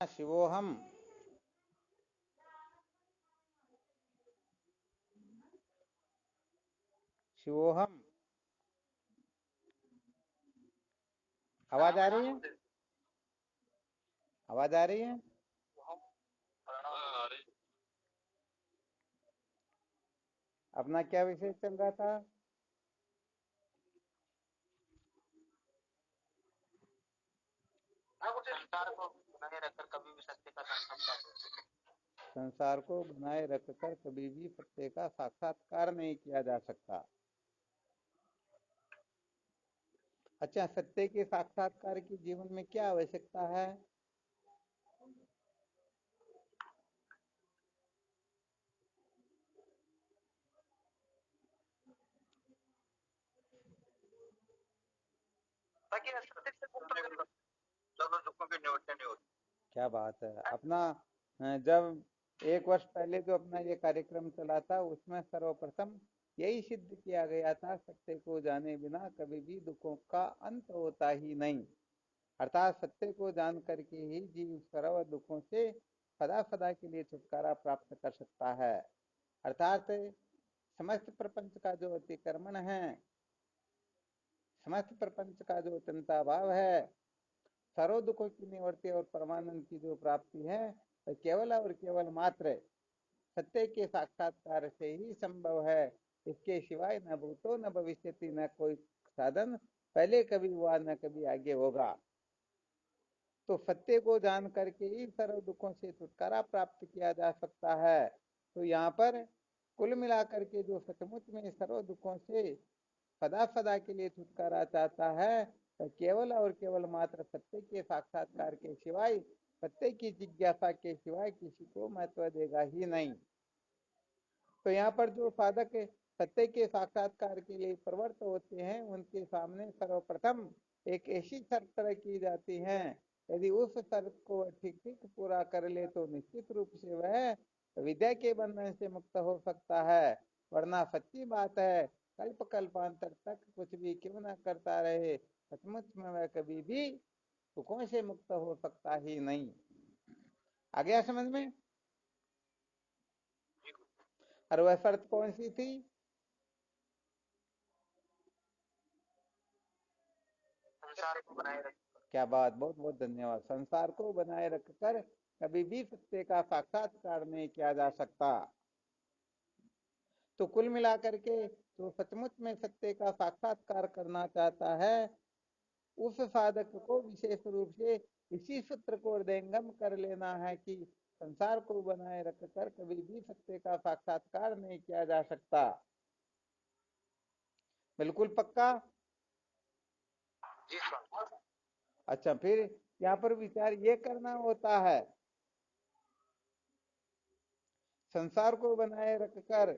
शिवोहम। शिवोहम। आवाज आ रही है? आवाज आ रही है? अपना क्या विषय चल रहा था? संसार को बनाए रखकर कभी भी सत्य का साक्षात्कार नहीं किया जा सकता। अच्छा, सत्य के साक्षात्कार की जीवन में क्या आवश्यकता है? क्या बात है! अपना जब 1 वर्ष पहले जो अपना ये कार्यक्रम चला था उसमें सर्वप्रथम यही सिद्ध किया गया था, सत्य को जाने बिना कभी भी दुखों का अंत होता ही नहीं। अर्थात सत्य को जान करके ही जीव सर्व दुखों से सदा सदा के लिए छुटकारा प्राप्त कर सकता है। अर्थात समस्त प्रपंच का जो अतिक्रमण है, समस्त प्रपंच का जो चिंता भाव है, सर्व दुखों की निवृत्ति और परमानंद की जो प्राप्ति है, वह केवल और केवल मात्र सत्य के साक्षात्कार से ही संभव है। इसके सिवाय न भूतो न भविष्यति, न कोई साधन पहले कभी हुआ न कभी आगे होगा। तो सत्य को जान करके ही सर्व दुखों से छुटकारा प्राप्त किया जा सकता है। तो यहाँ पर कुल मिलाकर के जो सचमुच में सर्व दुखों से सदा सदा के लिए छुटकारा चाहता है, तो केवल और केवल मात्र सत्य के साक्षात्कार के सिवाय, सत्य की जिज्ञासा के सिवाय किसी को महत्व देगा ही नहीं। तो यहाँ पर जो साधक सत्य के साक्षात्कार के लिए प्रवृत्त होते हैं, उनके सामने सर्वप्रथम एक ऐसी शर्त रखी जाती है, यदि उस शर्त को ठीक ठीक पूरा कर ले तो निश्चित रूप से वह विद्या के बंधन से मुक्त हो सकता है। वरना सच्ची बात है, कल्प कल्पांतर तक कुछ भी क्यों न करता रहे, सचमुच में वह कभी भी सुखों से मुक्त हो सकता ही नहीं। आ गया समझ में? और वह शर्त कौन सी थी? क्या बात! बहुत बहुत धन्यवाद। संसार को बनाए रखकर कभी भी सत्य का साक्षात्कार नहीं किया जा सकता। तो कुल मिलाकर के जो सचमुच में सत्य का साक्षात्कार करना चाहता है, उस साधक को विशेष रूप से इसी सूत्र को हृदयंगम कर लेना है कि संसार को बनाए रखकर कभी भी सत्य का साक्षात्कार नहीं किया जा सकता। बिल्कुल पक्का? अच्छा, फिर यहाँ पर विचार ये करना होता है, संसार को बनाए रखकर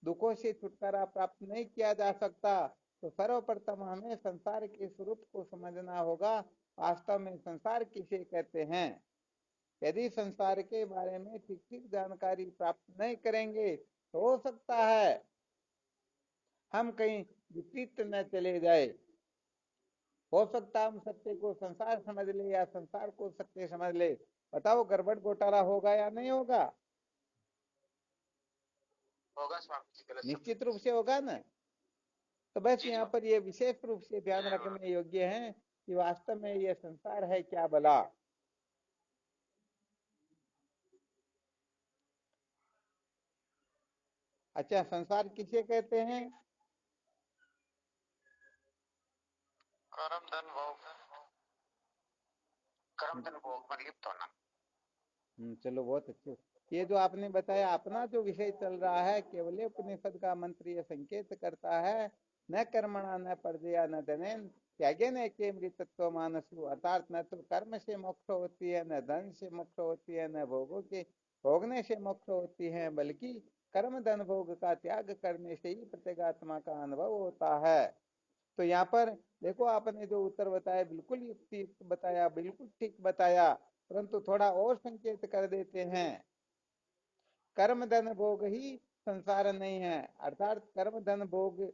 दुखों से छुटकारा प्राप्त नहीं किया जा सकता, तो सर्वप्रथम हमें संसार के स्वरूप को समझना होगा। वास्तव में संसार किसे कहते हैं? यदि संसार के बारे में ठीक ठीक जानकारी प्राप्त नहीं करेंगे तो हो सकता है हम कहीं विपरीत न चले जाए। हो सकता है हम सत्य को संसार समझ ले या संसार को सत्य समझ ले। बताओ, गड़बड़ घोटाला होगा या नहीं होगा? निश्चित रूप से होगा ना। तो बस यहाँ पर ये विशेष रूप से ध्यान रखने योग्य है कि वास्तव में ये संसार है क्या भला। अच्छा, संसार किसे कहते हैं? चलो, बहुत अच्छे। ये जो आपने बताया, अपना जो विषय चल रहा है, केवल उपनिषद का मंत्र ये संकेत करता है, न कर्मणा न पर्जया न धनेन त्यागेन एके मृतत्व मानसु। अर्थात न तो कर्म से मोक्ष होती है, न धन से मोक्ष होती है, न भोगों के भोगने से मोक्ष होती है, बल्कि कर्म धन भोग का त्याग करने से ही प्रत्येगात्मा का अनुभव होता है। तो यहाँ पर देखो, आपने जो उत्तर बताया बिल्कुल युक्ति बताया, बिल्कुल ठीक बताया, परंतु थोड़ा और संकेत कर देते हैं। कर्म धन भोग ही संसार नहीं है, अर्थात कर्म धन भोग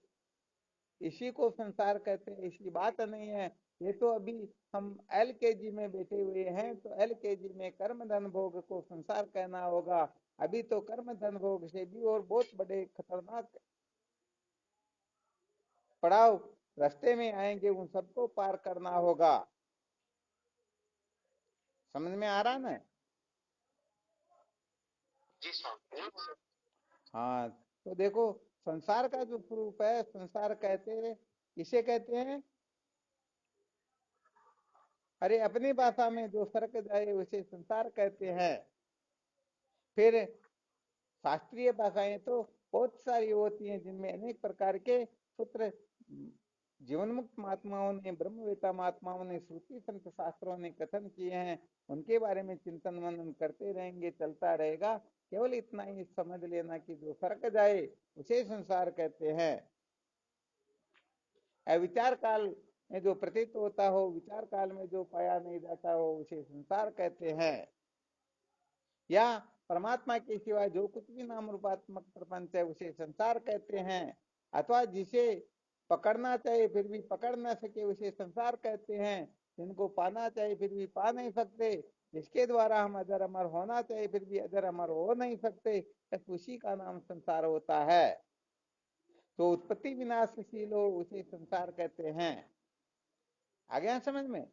इसी को संसार कहते हैं, इसी बात नहीं है। ये तो अभी हम LKG में बैठे हुए हैं, तो LKG में कर्म धन भोग को संसार कहना होगा। अभी तो कर्म धन भोग से भी और बहुत बड़े खतरनाक पड़ाव रास्ते में आएंगे, उन सबको पार करना होगा। समझ में आ रहा ना? जी स्वामी। हाँ, तो देखो, संसार का जो स्वरूप है, संसार कहते हैं, किसे कहते हैं? अरे अपनी भाषा में जो सरक जाए उसे संसार कहते हैं। फिर शास्त्रीय भाषाएं तो बहुत सारी होती हैं, जिनमें अनेक प्रकार के सूत्र जीवन मुक्त महात्माओं ने, ब्रह्मवेता महात्माओं ने, श्रुति संत शास्त्रों ने कथन किए हैं। उनके बारे में चिंतन मनन करते रहेंगे, चलता रहेगा। केवल इतना ही समझ लेना कि जो सरक जाए उसे संसार कहते हैं। विचार काल में जो प्रतीत होता हो, विचार काल में जो पाया नहीं जाता हो, उसे संसार कहते हैं। या परमात्मा के सिवा जो कुछ भी नाम रूपात्मक प्रपंच है उसे संसार कहते हैं। अथवा जिसे पकड़ना चाहे फिर भी पकड़ ना सके उसे संसार कहते हैं। जिनको पाना चाहे फिर भी पा नहीं सकते, जिसके द्वारा हम अजर अमर होना चाहे फिर भी अजर अमर हो नहीं सकते, बस उसी का नाम संसार होता है। तो उत्पत्ति विनाशशील हो उसे संसार कहते हैं। आ गया समझ में?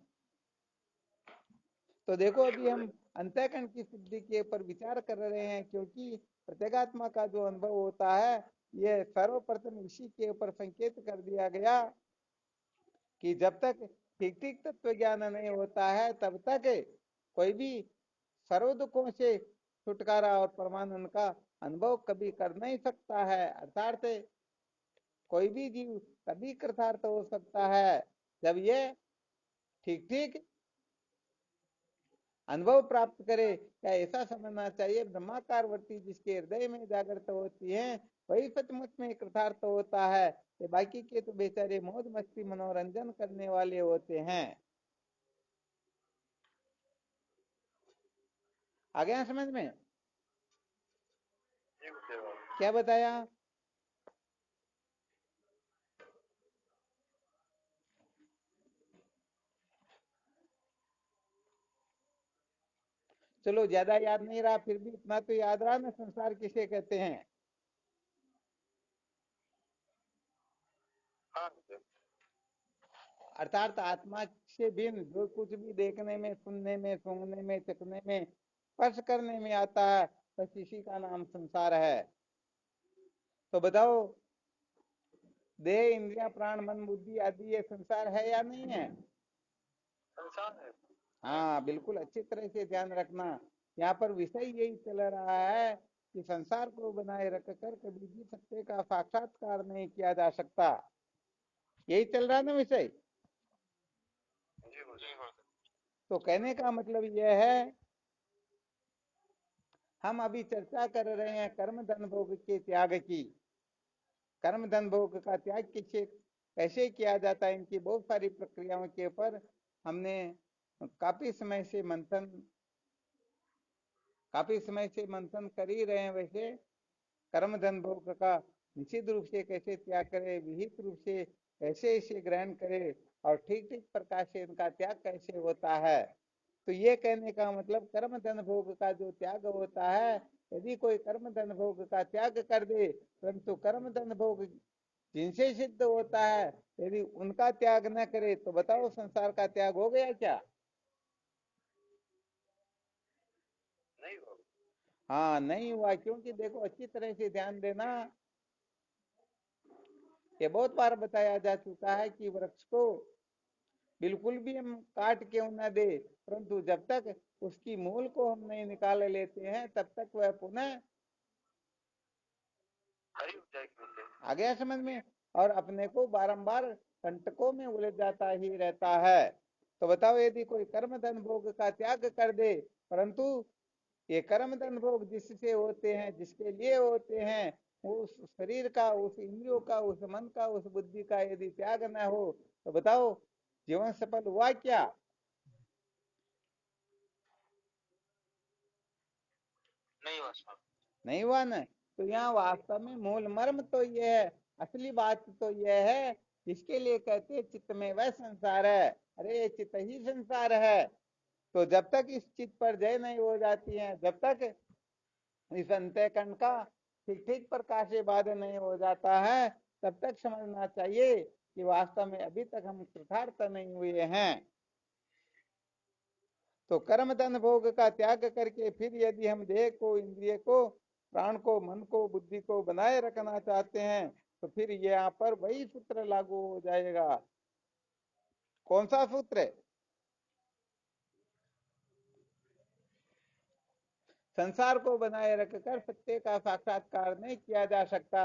तो देखो, अभी हम अंतःकरण की सिद्धि के ऊपर विचार कर रहे हैं, क्योंकि प्रत्येगात्मा का जो अनुभव होता है, ये सर्वप्रथम इसी के ऊपर संकेत कर दिया गया कि जब तक ठीक ठीक तत्व ज्ञान नहीं होता है, तब तक कोई भी सर्व दुखों से छुटकारा और परमानंद का अनुभव कभी कर नहीं सकता है। अर्थात कोई भी जीव तभी कृतार्थ हो सकता है जब ये ठीक ठीक अनुभव प्राप्त करे। या ऐसा समझना चाहिए, ब्रह्माकार वृत्ति जिसके हृदय में जागृत होती है, वही सचमुच में कृतार्थ होता है। ये बाकी के तो बेचारे मौज मस्ती मनोरंजन करने वाले होते हैं। आ गया समझ में? क्या बताया? चलो, ज्यादा याद नहीं रहा, फिर भी इतना तो याद रहा ना, संसार किसे कहते हैं? अर्थात आत्मा से भिन्न जो कुछ भी देखने में, सुनने में, सूंघने में, चखने में, स्पर्श करने में आता है, बस इसी का नाम संसार है। तो बताओ, देह, इंद्रिया, प्राण, मन, बुद्धि आदि ये संसार है या नहीं है? संसार है। हाँ, बिल्कुल अच्छी तरह से ध्यान रखना। यहाँ पर विषय यही चल रहा है कि संसार को बनाए रखकर कभी भी सत्य का साक्षात्कार नहीं किया जा सकता। यही चल रहा है ना विषय? तो कहने का मतलब यह है, हम अभी चर्चा कर रहे हैं कर्म धन भोग के त्याग की। कर्म धन भोग का त्याग किसे कैसे किया जाता है, इनकी बहुत सारी प्रक्रियाओं के ऊपर हमने काफी समय से मंथन कर ही रहे हैं। वैसे कर्म धन भोग का निश्चित रूप से कैसे त्याग करे, विहित रूप से कैसे इसे ग्रहण करे, और ठीक ठीक प्रकार से इनका त्याग कैसे होता है। तो ये कहने का मतलब, कर्म धन भोग का जो त्याग होता है, यदि कोई कर्म धन भोग का त्याग कर दे, परंतु कर्म धन भोग जिनसे सिद्ध होता है, यदि उनका त्याग न करे, तो बताओ संसार का त्याग हो गया क्या? नहीं हुआ। हाँ, नहीं हुआ, क्योंकि देखो अच्छी तरह से ध्यान देना, ये बहुत बार बताया जा चुका है कि वृक्ष को बिल्कुल भी हम काट क्यों न दे, परंतु जब तक उसकी मूल को हम नहीं निकाल लेते हैं, तब तक वह पुनः हरी हो जाएगी। आ गया समझ में? और अपने को बारंबार कंटकों में उलझ जाता ही रहता है। तो बताओ, यदि कोई कर्म धन भोग का त्याग कर दे, परंतु ये कर्म धन भोग जिससे होते हैं, जिसके लिए होते हैं, उस शरीर का, उस इंद्रियों का, उस मन का, उस बुद्धि का यदि त्याग न हो, तो बताओ जीवन सफल हुआ क्या? नहीं हुआ। नहीं हुआ ना? तो यहाँ वास्तव में मूल मर्म तो यह है, असली बात तो यह है इसके लिए कहते हैं चित्त में वह संसार है। अरे ये चित्त ही संसार है। तो जब तक इस चित्त पर जय नहीं हो जाती है, जब तक इस अंतःकरण का ठीक ठीक प्रकाशवाद नहीं हो जाता है, तब तक समझना चाहिए कि वास्तव में अभी तक हम कृतार्थ नहीं हुए हैं। तो कर्म धन भोग का त्याग करके फिर यदि हम देह को, इंद्रिय को, प्राण को, मन को, बुद्धि को बनाए रखना चाहते हैं, तो फिर यहाँ पर वही सूत्र लागू हो जाएगा। कौन सा सूत्र? संसार को बनाए रखकर सत्य का साक्षात्कार नहीं किया जा सकता।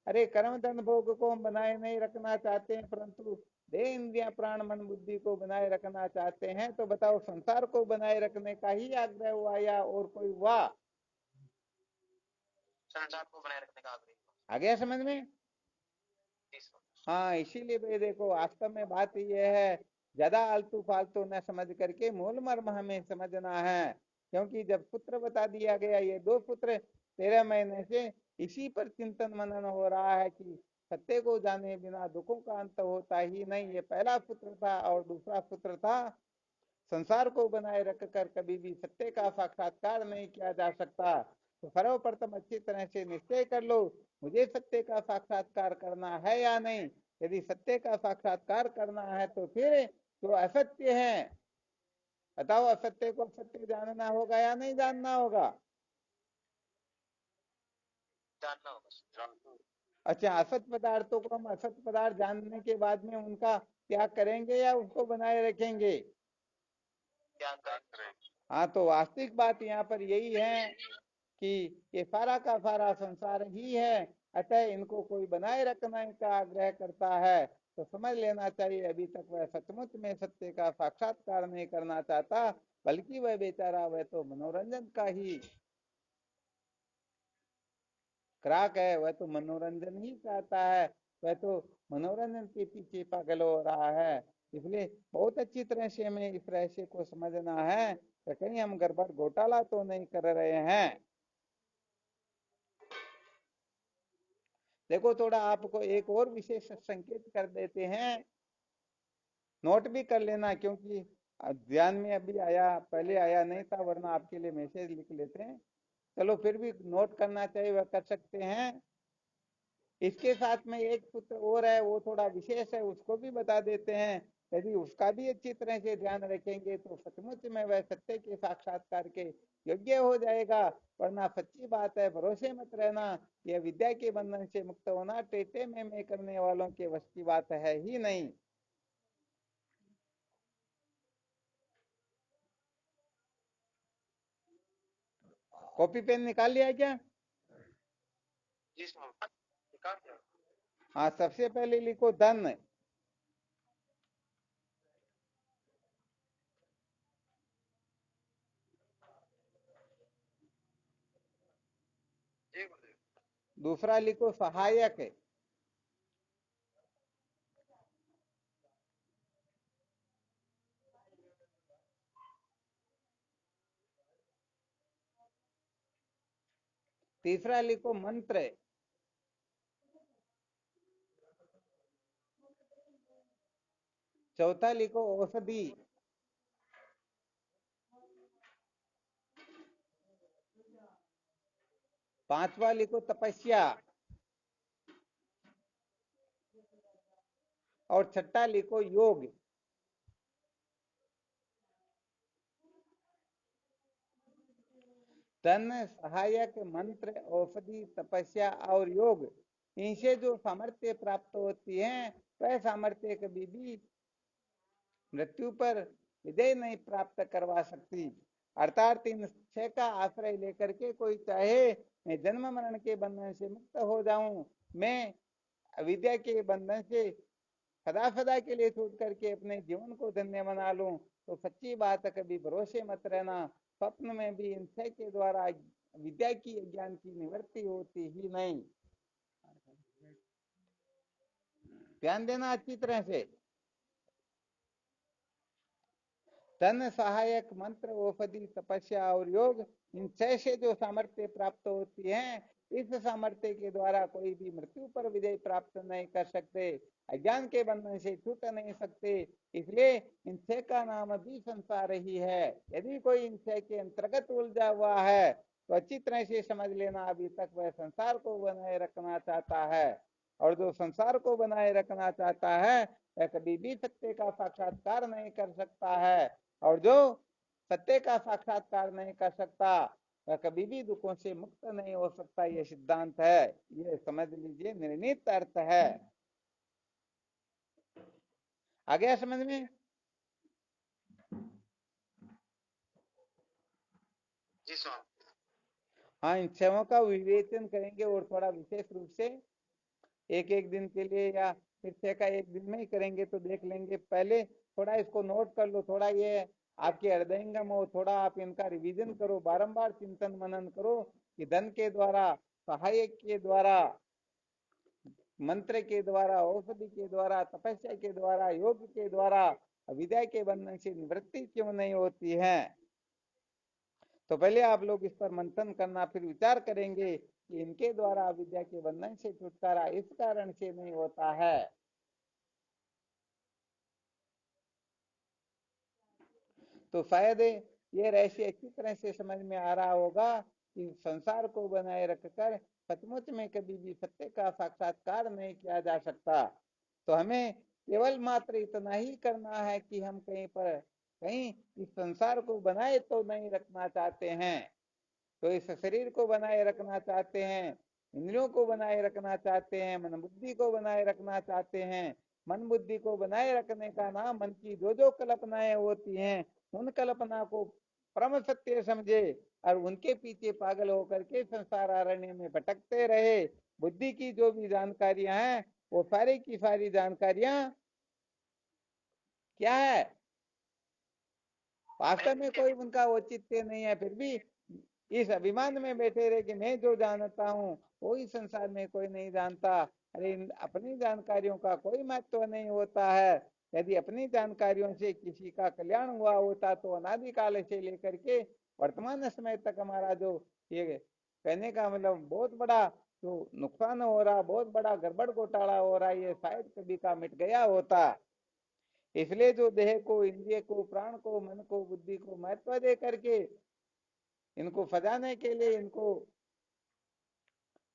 अरे कर्म धन भोग को हम बनाए नहीं रखना चाहते हैं, परंतु देह इंद्रिया प्राण मन बुद्धि को बनाए रखना चाहते हैं, तो बताओ संसार को बनाए रखने का ही आग्रह हुआ या और कोई हुआ? संसार को बनाए रखने का आग्रह। आ गया समझ में? हाँ, इसीलिए भाई देखो, वास्तव में बात यह है, ज्यादा आलतू फालतू न समझ करके मूल मर्म हमें समझना है। क्योंकि जब पुत्र बता दिया गया, ये 2 पुत्र 13 महीने से इसी पर चिंतन मनन हो रहा है कि सत्य को जाने बिना दुखों का अंत होता ही नहीं। ये पहला पुत्र था। और दूसरा पुत्र था, संसार को बनाए रखकर कभी भी सत्य का साक्षात्कार नहीं किया जा सकता। तो सर्वप्रथम अच्छी तरह से निश्चय कर लो, मुझे सत्य का साक्षात्कार करना है या नहीं। यदि सत्य का साक्षात्कार करना है तो फिर जो असत्य है, बताओ, असत्य को सत्य जानना होगा या नहीं जानना होगा? जानना होगा। अच्छा, असत पदार्थों को हम असत पदार्थ जानने के बाद में उनका त्याग करेंगे या उसको बनाए रखेंगे? त्याग करेंगे। हाँ, तो वास्तविक बात यहाँ पर यही है कि ये सारा का सारा संसार ही है। अतः इनको कोई बनाए रखने का आग्रह करता है तो समझ लेना चाहिए अभी तक वह सचमुच में सत्य का साक्षात्कार नहीं करना चाहता, बल्कि वह बेचारा, वह तो मनोरंजन का ही ग्राहक है। वह तो मनोरंजन ही चाहता है, वह तो मनोरंजन के पीछे पागल हो रहा है। इसलिए बहुत अच्छी तरह से हमें इस रहस्य को समझना है कि कहीं हम गड़बड़ घोटाला तो नहीं कर रहे हैं। देखो, थोड़ा आपको एक और विशेष संकेत कर देते हैं, नोट भी कर लेना, क्योंकि ध्यान में अभी आया, पहले आया नहीं था, वरना आपके लिए मैसेज लिख लेते हैं। चलो, फिर भी नोट करना चाहिए, वह कर सकते हैं। इसके साथ में एक पुत्र और है, वो थोड़ा विशेष है, उसको भी बता देते हैं। यदि उसका भी अच्छी तरह से ध्यान रखेंगे तो सचमुच में वह सत्य के साक्षात्कार के योग्य हो जाएगा। वरना सच्ची बात है, भरोसे मत रहना, यह विद्या के बंधन से मुक्त होना टेटे में करने वालों के वश की बात है ही नहीं। कॉपी पेन निकाल लिया क्या? जी साहब, निकाल लिया। हाँ, सबसे पहले लिखो धन। दूसरा लिखो सहायक। तीसरा लिखो मंत्र। चौथा लिखो औषधि। पांचवा लिखो तपस्या। और छठा लिखो योग। धन, सहायक, मंत्र, औषधि, तपस्या और योग, इनसे जो सामर्थ्य प्राप्त होती है, वह सामर्थ्य कभी भी मृत्यु पर विजय नहीं प्राप्त करवा सकती। अर्थात इन 6 का आश्रय लेकर के कोई चाहे मैं जन्म मरण के बंधन से मुक्त हो जाऊं, मैं अविद्या के बंधन से सदा सदा के लिए छूट करके अपने जीवन को धन्य बना लूं, तो सच्ची बात है, कभी भरोसे मत रहना, स्वप्न में भी इन 6 के द्वारा विद्या की, ज्ञान की निवृत्ति होती ही नहीं। ध्यान देना अच्छी तरह से। धन, सहायक, मंत्र, औषधि, तपस्या और योग, इन 6 से जो सामर्थ्य प्राप्त होती है, इस सामर्थ्य के द्वारा कोई भी मृत्यु पर विजय प्राप्त नहीं कर सकते, अज्ञान के बंधन से छूट नहीं सकते। इसलिए इन छह का नाम भी संसार ही है। यदि कोई इन छह के अंतर्गत उलझा हुआ है तो अच्छी तरह से समझ लेना, अभी तक वह संसार को बनाए रखना चाहता है। और जो संसार को बनाए रखना चाहता है वह कभी भी सत्य का साक्षात्कार नहीं कर सकता है, और जो सत्य का साक्षात्कार नहीं कर सकता वह कभी भी दुखों से मुक्त नहीं हो सकता। ये सिद्धांत है, ये समझ लीजिए, निर्णीत अर्थ है। आ गया समझ में? जी स्वामी। हाँ, इन छहों का विवेचन करेंगे और थोड़ा विशेष रूप से एक एक दिन के लिए, या फिर छह का एक दिन में ही करेंगे तो देख लेंगे। पहले थोड़ा इसको नोट कर लो, थोड़ा ये आपके हृदयंगम हो, थोड़ा आप इनका रिवीजन करो, बारंबार चिंतन मनन करो कि धन के द्वारा, सहायक के द्वारा, मंत्र के द्वारा, औषधि के द्वारा, तपस्या के द्वारा, योग के द्वारा विद्या के बंधन से निवृत्ति क्यों नहीं होती है। तो पहले आप लोग इस पर मंथन करना, फिर विचार करेंगे कि इनके द्वारा विद्या के बंधन से छुटकारा इस कारण से नहीं होता है। तो शायद ये रहस्य अच्छी तरह से समझ में आ रहा होगा कि संसार को बनाए रखकर सचमुच में कभी भी सत्य का साक्षात्कार नहीं किया जा सकता। तो हमें केवल मात्र इतना ही करना है कि हम कहीं इस संसार को बनाए तो नहीं रखना चाहते हैं, तो इस शरीर को बनाए रखना चाहते हैं, इंद्रियों को बनाए रखना चाहते हैं, मन बुद्धि को बनाए रखना चाहते हैं। मन बुद्धि को बनाए रखने का नाम, मन की जो जो कल्पनाएं होती हैं उन कल्पना को परम सत्य समझे और उनके पीछे पागल होकर के संसार अरण्य में भटकते रहे। बुद्धि की जो भी जानकारियां हैं वो सारी की सारी जानकारियां क्या है, वास्तव में कोई उनका औचित्य नहीं है। फिर भी इस अभिमान में बैठे रहे कि मैं जो जानता हूँ वो इस संसार में कोई नहीं जानता। अरे अपनी जानकारियों का कोई महत्व नहीं होता है। यदि अपनी जानकारियों से किसी का कल्याण हुआ होता तो अनादिकाल से लेकर के वर्तमान समय तक हमारा जो ये कहने का मतलब बहुत बड़ा जो नुकसान हो रहा, बहुत बड़ा गड़बड़ घोटाला हो रहा है, ये शायद कभी का मिट गया होता। इसलिए जो देह को, इंद्रिय को, प्राण को, मन को, बुद्धि को महत्व दे करके इनको फजाने के लिए, इनको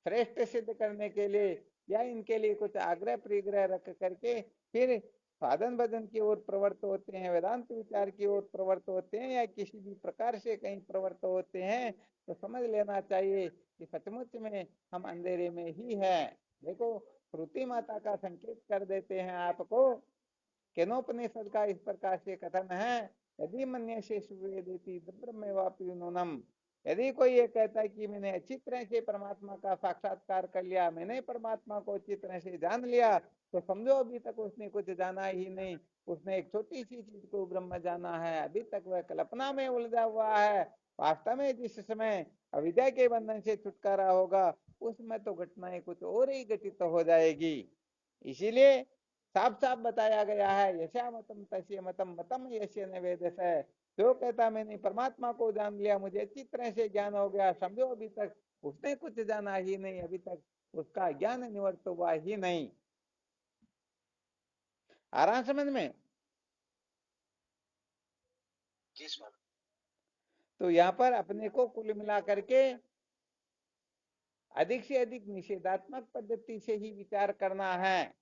श्रेष्ठ सिद्ध करने के लिए, या इनके लिए कुछ आग्रह परिग्रह रख करके फिर साधन भजन की ओर प्रवृत्त होते हैं, वेदांत विचार की ओर प्रवृत्त होते हैं, या किसी भी प्रकार से कहीं प्रवृत्त होते हैं, तो समझ लेना चाहिए कि सचमुच में हम अंधेरे में ही हैं। देखो, श्रुति माता का संकेत कर देते हैं आपको। केनोपनिषद का इस प्रकार से कथन है, यदि मन्य से सुवेदेति ब्रह्मेवापि नूनम। यदि कोई ये कहता है कि मैंने अच्छी तरह से परमात्मा का साक्षात्कार कर लिया, मैंने परमात्मा को अच्छी तरह से जान लिया, तो समझो अभी तक उसने कुछ जाना ही नहीं। उसने एक छोटी सी चीज को ब्रह्म जाना है, अभी तक वह कल्पना में उलझा हुआ है। वास्तव में जिस समय अविद्या के बंधन से छुटकारा होगा उसमें तो घटनाएं कुछ और ही घटित हो जाएगी। इसीलिए साफ साफ बताया गया है, यशा मतम तस्य मतम मतम यश्य न वेदस। जो कहता मैंने परमात्मा को जान लिया, मुझे अच्छी तरह से ज्ञान हो गया, समझो अभी तक उसने कुछ जाना ही नहीं, अभी तक उसका ज्ञान निवर्त हुआ ही नहीं। आ रहा समझ में? जी स्वामी। तो यहाँ पर अपने को कुल मिला करके अधिक से अधिक निषेधात्मक पद्धति से ही विचार करना है।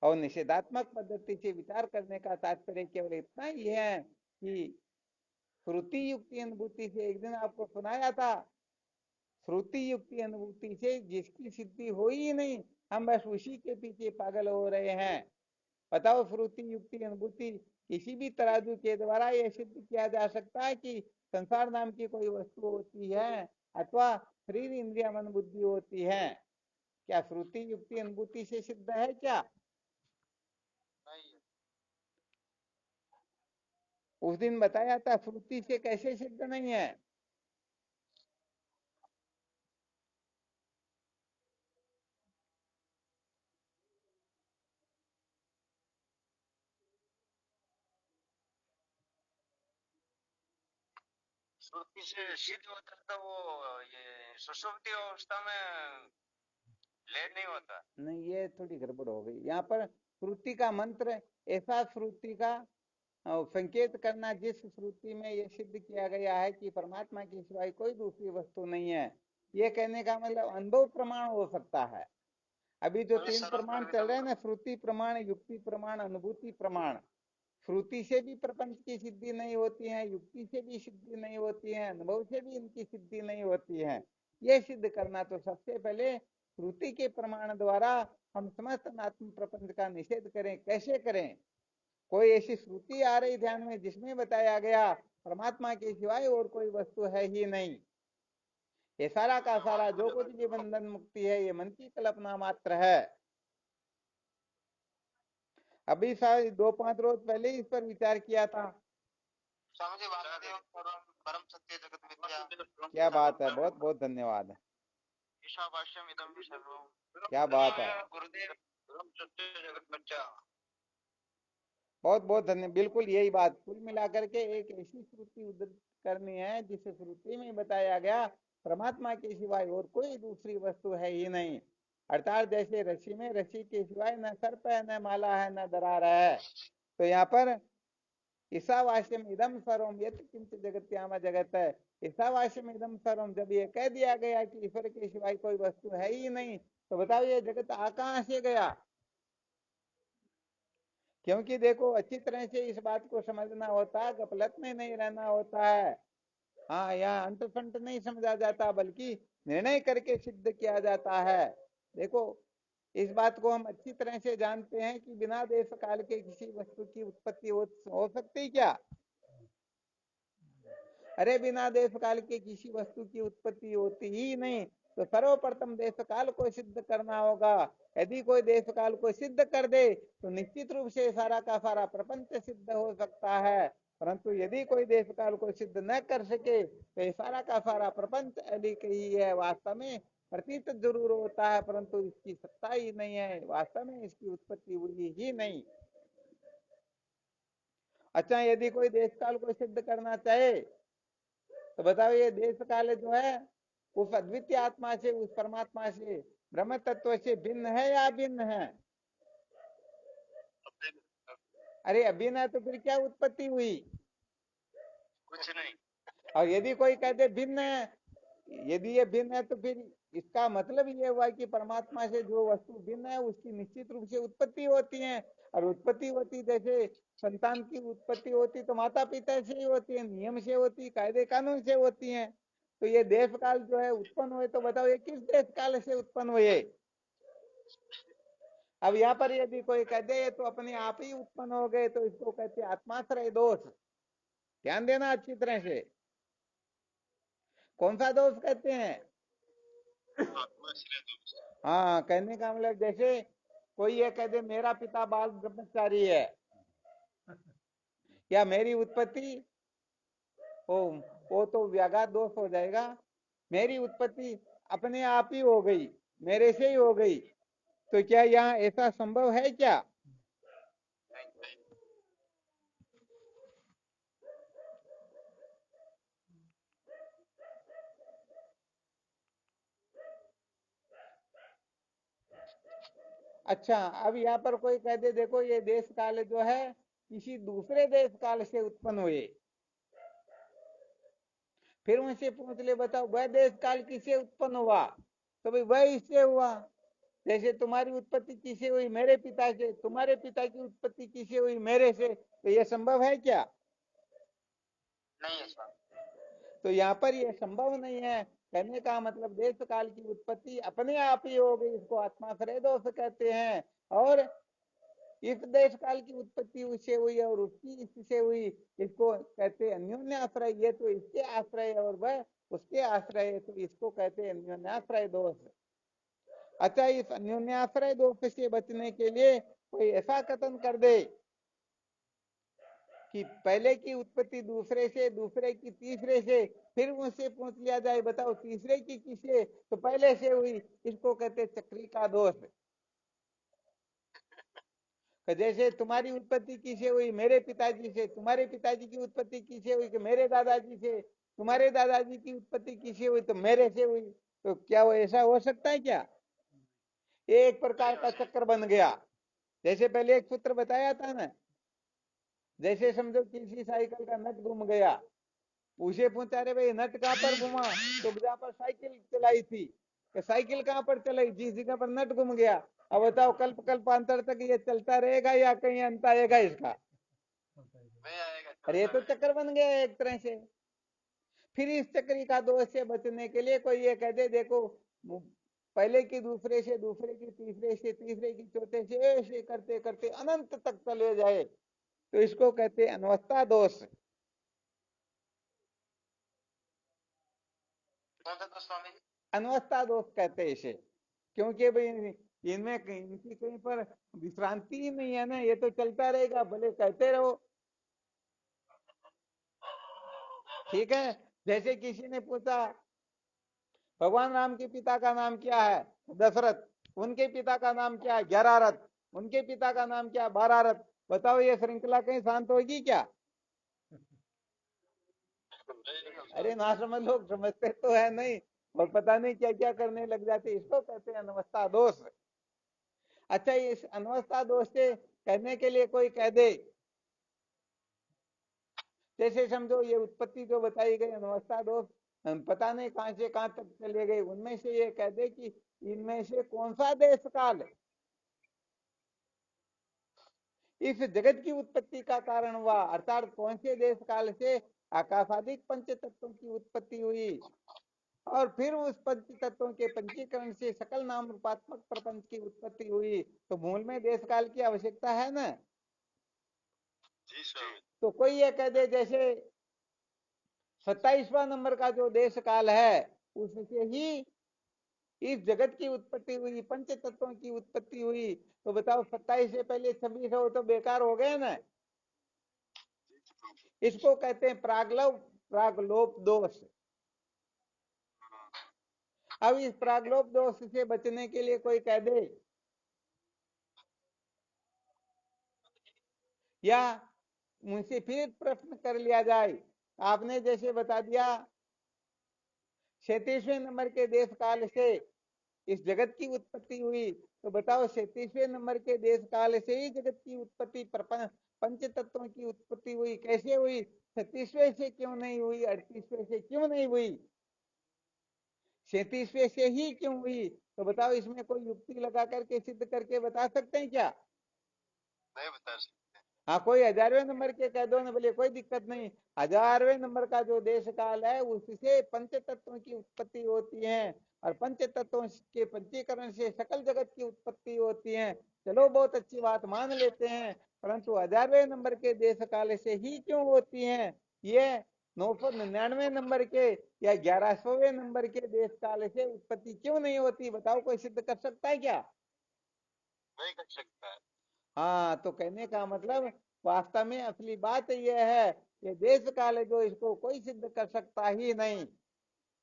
और निषेधात्मक पद्धति से विचार करने का तात्पर्य केवल इतना ही है कि श्रुति युक्ति अनुभूति से, एक दिन आपको सुनाया था, श्रुति युक्ति अनुभूति से जिसकी सिद्धि हो ही नहीं, हम बस उसी के पीछे पागल हो रहे हैं। बताओ, श्रुति युक्ति अनुभूति किसी भी तराजू के द्वारा यह सिद्ध किया जा सकता है कि संसार नाम की कोई वस्तु होती है अथवा शरीर इंद्रिया मन बुद्धि होती है? क्या श्रुति युक्ति अनुभूति से सिद्ध है क्या? नहीं। उस दिन बताया था श्रुति से कैसे सिद्ध नहीं है। श्रुति से सिद्ध होता तो वो ये सुषुप्ति अवस्था में ले नहीं होता। नहीं, ये थोड़ी गड़बड़ हो गई यहाँ पर। श्रुति का मंत्र ऐसा श्रुति का संकेत करना जिस श्रुति में ये सिद्ध किया गया है कि परमात्मा के सिवाय कोई दूसरी वस्तु नहीं है, ये कहने का मतलब अनुभव प्रमाण हो सकता है। अभी जो तीन प्रमाण चल रहे हैं ना, श्रुति प्रमाण, युक्ति प्रमाण, अनुभूति प्रमाण, श्रुति से भी प्रपंच की सिद्धि नहीं होती है, युक्ति से भी सिद्धि नहीं होती है, अनुभव से भी इनकी सिद्धि नहीं होती है। ये सिद्ध करना तो सबसे पहले श्रुति के प्रमाण द्वारा हम समस्त आत्म प्रपंच का निषेध करें। कैसे करें? कोई ऐसी श्रुति आ रही ध्यान में जिसमें बताया गया परमात्मा के सिवाय और कोई वस्तु है ही नहीं, ये सारा का सारा जो कुछ भी बंधन मुक्ति है ये मन की कल्पना मात्र है। अभी शायद 2-5 रोज पहले ही इस पर विचार किया था। स्वामी वासुदेव परम सत्य जगत मिथ्या। क्या बात है, बहुत बहुत धन्यवाद। ईशावास्यम इदं सर्वं। क्या बात है, गुरुदेव परम सत्य जगत मिथ्या। बहुत बहुत धन्यवाद। बिल्कुल यही बात, कुल मिलाकर के एक ऐसी श्रुति उद्धृत करनी है जिस श्रुति में बताया गया परमात्मा के सिवाय और कोई दूसरी वस्तु है ही नहीं। अर्थात जैसे रस्सी में रस्सी के सिवाय न सर्प है, न माला है, न दरार है। तो यहाँ पर ईशावास्यम इदम सर्वम यत् किंचित जगत्याम जगत है। ईशावास्यम इदम सर्वम जब ये कह दिया गया कि ईश्वर के सिवाय कोई वस्तु है ही नहीं, तो बताओ ये जगत आ कहां से गया? क्योंकि देखो अच्छी तरह से इस बात को समझना होता है, गफलत में नहीं रहना होता है। हाँ, यहाँ अंत फंट नहीं समझा जाता बल्कि निर्णय करके सिद्ध किया जाता है। देखो इस बात को हम अच्छी तरह से जानते हैं कि बिना देश काल के किसी वस्तु की उत्पत्ति हो सकती क्या? अरे बिना देश काल के किसी वस्तु की उत्पत्ति होती ही नहीं। तो सर्वप्रथम देश काल को सिद्ध करना होगा। यदि कोई देश काल को सिद्ध कर दे तो निश्चित रूप से सारा का सारा प्रपंच सिद्ध हो सकता है। परंतु यदि कोई देश काल को सिद्ध न कर सके तो ये सारा का सारा प्रपंच अलिक ही है। वास्तव में प्रतीत जरूर होता है परंतु इसकी सत्ता ही नहीं है, वास्तव में इसकी उत्पत्ति हुई ही नहीं। अच्छा, यदि कोई देश काल को सिद्ध करना चाहे तो बताओ ये देश काल जो है उस अद्वितीय आत्मा से, उस परमात्मा से, ब्रह्म तत्व से भिन्न है या भिन्न है? अरे अभिन्न है तो फिर क्या उत्पत्ति हुई? कुछ नहीं। और यदि कोई कहते भिन्न है, यदि ये भिन्न है तो फिर इसका मतलब ये हुआ कि परमात्मा से जो वस्तु भिन्न है उसकी निश्चित रूप से उत्पत्ति होती है। और उत्पत्ति होती, जैसे संतान की उत्पत्ति होती तो माता पिता से ही होती है, नियम से होती, कायदे कानून से होती है। तो ये देश काल जो है उत्पन्न हुए, तो बताओ ये किस देश काल से उत्पन्न हुए? अब यहाँ पर यदि कोई कहते तो अपने आप ही उत्पन्न हो गए तो इसको कहते आत्माश्रय दोष। ध्यान देना अच्छी तरह से, कौन सा दोष कहते हैं? हाँ, कहने का मतलब जैसे कोई ये कह दे मेरा पिता बाल ब्रह्मचारी है या मेरी उत्पत्ति, ओ वो तो व्याघात दोष हो जाएगा। मेरी उत्पत्ति अपने आप ही हो गई, मेरे से ही हो गई, तो क्या यहाँ ऐसा संभव है क्या? अच्छा, अब यहाँ पर कोई कह दे देखो ये देश काल जो है किसी दूसरे देश काल से उत्पन्न हुए, फिर उनसे पूछ ले बताओ वह देश काल किसे उत्पन्न हुआ? तो भाई वह इससे हुआ। जैसे तुम्हारी उत्पत्ति किसे हुई? मेरे पिता से। तुम्हारे पिता की उत्पत्ति किसे हुई? मेरे से। तो यह संभव है क्या? नहीं है स्वामी। तो यहाँ पर यह संभव नहीं है। कहने का मतलब देश काल की उत्पत्ति अपने आप ही हो गई, इसको आत्माश्रय दोष कहते हैं। और इस देश काल की उत्पत्ति उससे हुई और उसकी इससे हुई, इसको कहते अन्योन्य आश्रय। ये तो इसके आश्रय और वह उसके आश्रय, तो इसको कहते अन्योन्याश्रय दोष। अच्छा, इस अन्योन्याश्रय दोष से बचने के लिए कोई ऐसा कथन कर दे कि पहले की उत्पत्ति दूसरे से, दूसरे की तीसरे से, फिर उनसे पूछ लिया जाए बताओ तीसरे की किसे? तो पहले से हुई, इसको कहते चक्री का दोष। कि जैसे तुम्हारी उत्पत्ति किससे हुई, मेरे पिताजी से, तुम्हारे पिताजी की उत्पत्ति किससे हुई कि मेरे दादाजी से, तुम्हारे दादाजी की उत्पत्ति किससे हुई तो मेरे से हुई। तो क्या वो ऐसा हो सकता है क्या? एक प्रकार का चक्र बन गया। जैसे पहले एक सूत्र बताया था ना, जैसे समझो किसी साइकिल का नट घूम गया, उसे पूछा रे भाई नट कहाँ पर घुमा, तो जहाँ पर साइकिल चलाई थी कि साइकिल कहाँ पर चलाई, जिस जगह पर नट घूम गया। अब बताओ कल्प कल्पांतर तक ये चलता रहेगा या कहीं अंत आएगा इसका? अरे ये तो चक्र बन गया एक तरह से। फिर इस चक्री का दोष से बचने के लिए कोई ये कह दे देखो पहले की दूसरे से, दूसरे की तीसरे से, तीसरे की चौथे से, ऐसे करते करते अनंत तक चले जाए, तो इसको कहते हैं अनवस्था दोष। कौन सा तो स्वामी जी? अनवस्था दोष कहते हैं इसे, क्योंकि भाई इनमें इनकी कहीं पर विश्रांति ही नहीं है ना, ये तो चलता रहेगा भले कहते रहो। ठीक है, जैसे किसी ने पूछा भगवान राम के पिता का नाम क्या है, दशरथ, उनके पिता का नाम क्या है, 11 रथ, उनके पिता का नाम क्या है, 12 रथ। बताओ ये श्रृंखला कहीं शांत होगी क्या? अरे ना समझ लोग समझते तो है नहीं, और पता नहीं क्या क्या करने लग जाते, इसको कहते हैं अनवस्था दोष। अच्छा, इस अनवस्था दोष से कहने के लिए कोई कह दे, जैसे समझो ये उत्पत्ति जो बताई गई अनवस्था दोष, पता नहीं कहां से कहां तक चले गए, उनमें से ये कह दे कि इनमें से कौन सा देश काल इस जगत की उत्पत्ति का कारण हुआ, अर्थात कौन से देश काल से आकाशादिक पंच तत्वों की उत्पत्ति हुई, और फिर उस पंच तत्वों के पंचीकरण से सकल नाम रूपात्मक प्रपंच की उत्पत्ति हुई। तो मूल में देश काल की आवश्यकता है ना। जी स्वामी। तो कोई ये कह दे जैसे 27वां नंबर का जो देश काल है उससे ही इस जगत की उत्पत्ति हुई, पंच तत्वों की उत्पत्ति हुई, तो बताओ 27 से पहले 26 हो तो बेकार हो गए ना। इसको कहते हैं प्रागलोप दोष। अब इस प्रागलोप दोष से बचने के लिए कोई कह दे, या मुझसे फिर प्रश्न कर लिया जाए, आपने जैसे बता दिया 37वें नंबर के देश काल से इस जगत की उत्पत्ति हुई, तो बताओ 37वें नंबर के देश काल से ही जगत की उत्पत्ति, पंच तत्वों की उत्पत्ति हुई, कैसे हुई? 36वें से क्यों नहीं हुई, 38वें से क्यों नहीं हुई, 37वें से ही क्यों हुई? तो बताओ इसमें कोई युक्ति लगा करके सिद्ध करके बता सकते हैं क्या? नहीं बता सकते। हाँ, कोई 1000वें नंबर के कह दो ना, बोले कोई दिक्कत नहीं, 1000वें नंबर का जो देश काल है उससे पंच तत्वों की उत्पत्ति होती है, और पंच तत्वों के पंचीकरण से सकल जगत की उत्पत्ति होती है। चलो बहुत अच्छी बात मान लेते हैं, परंतु 1000वें नंबर के देश काल से ही क्यों होती है, ये 999 नंबर के या 1100वें नंबर के देश काल से उत्पत्ति क्यों नहीं होती? बताओ कोई सिद्ध कर सकता है क्या? नहीं कर सकता है। हाँ, तो कहने का मतलब वास्तव में असली बात यह है कि देश काल है जो इसको कोई सिद्ध कर सकता ही नहीं,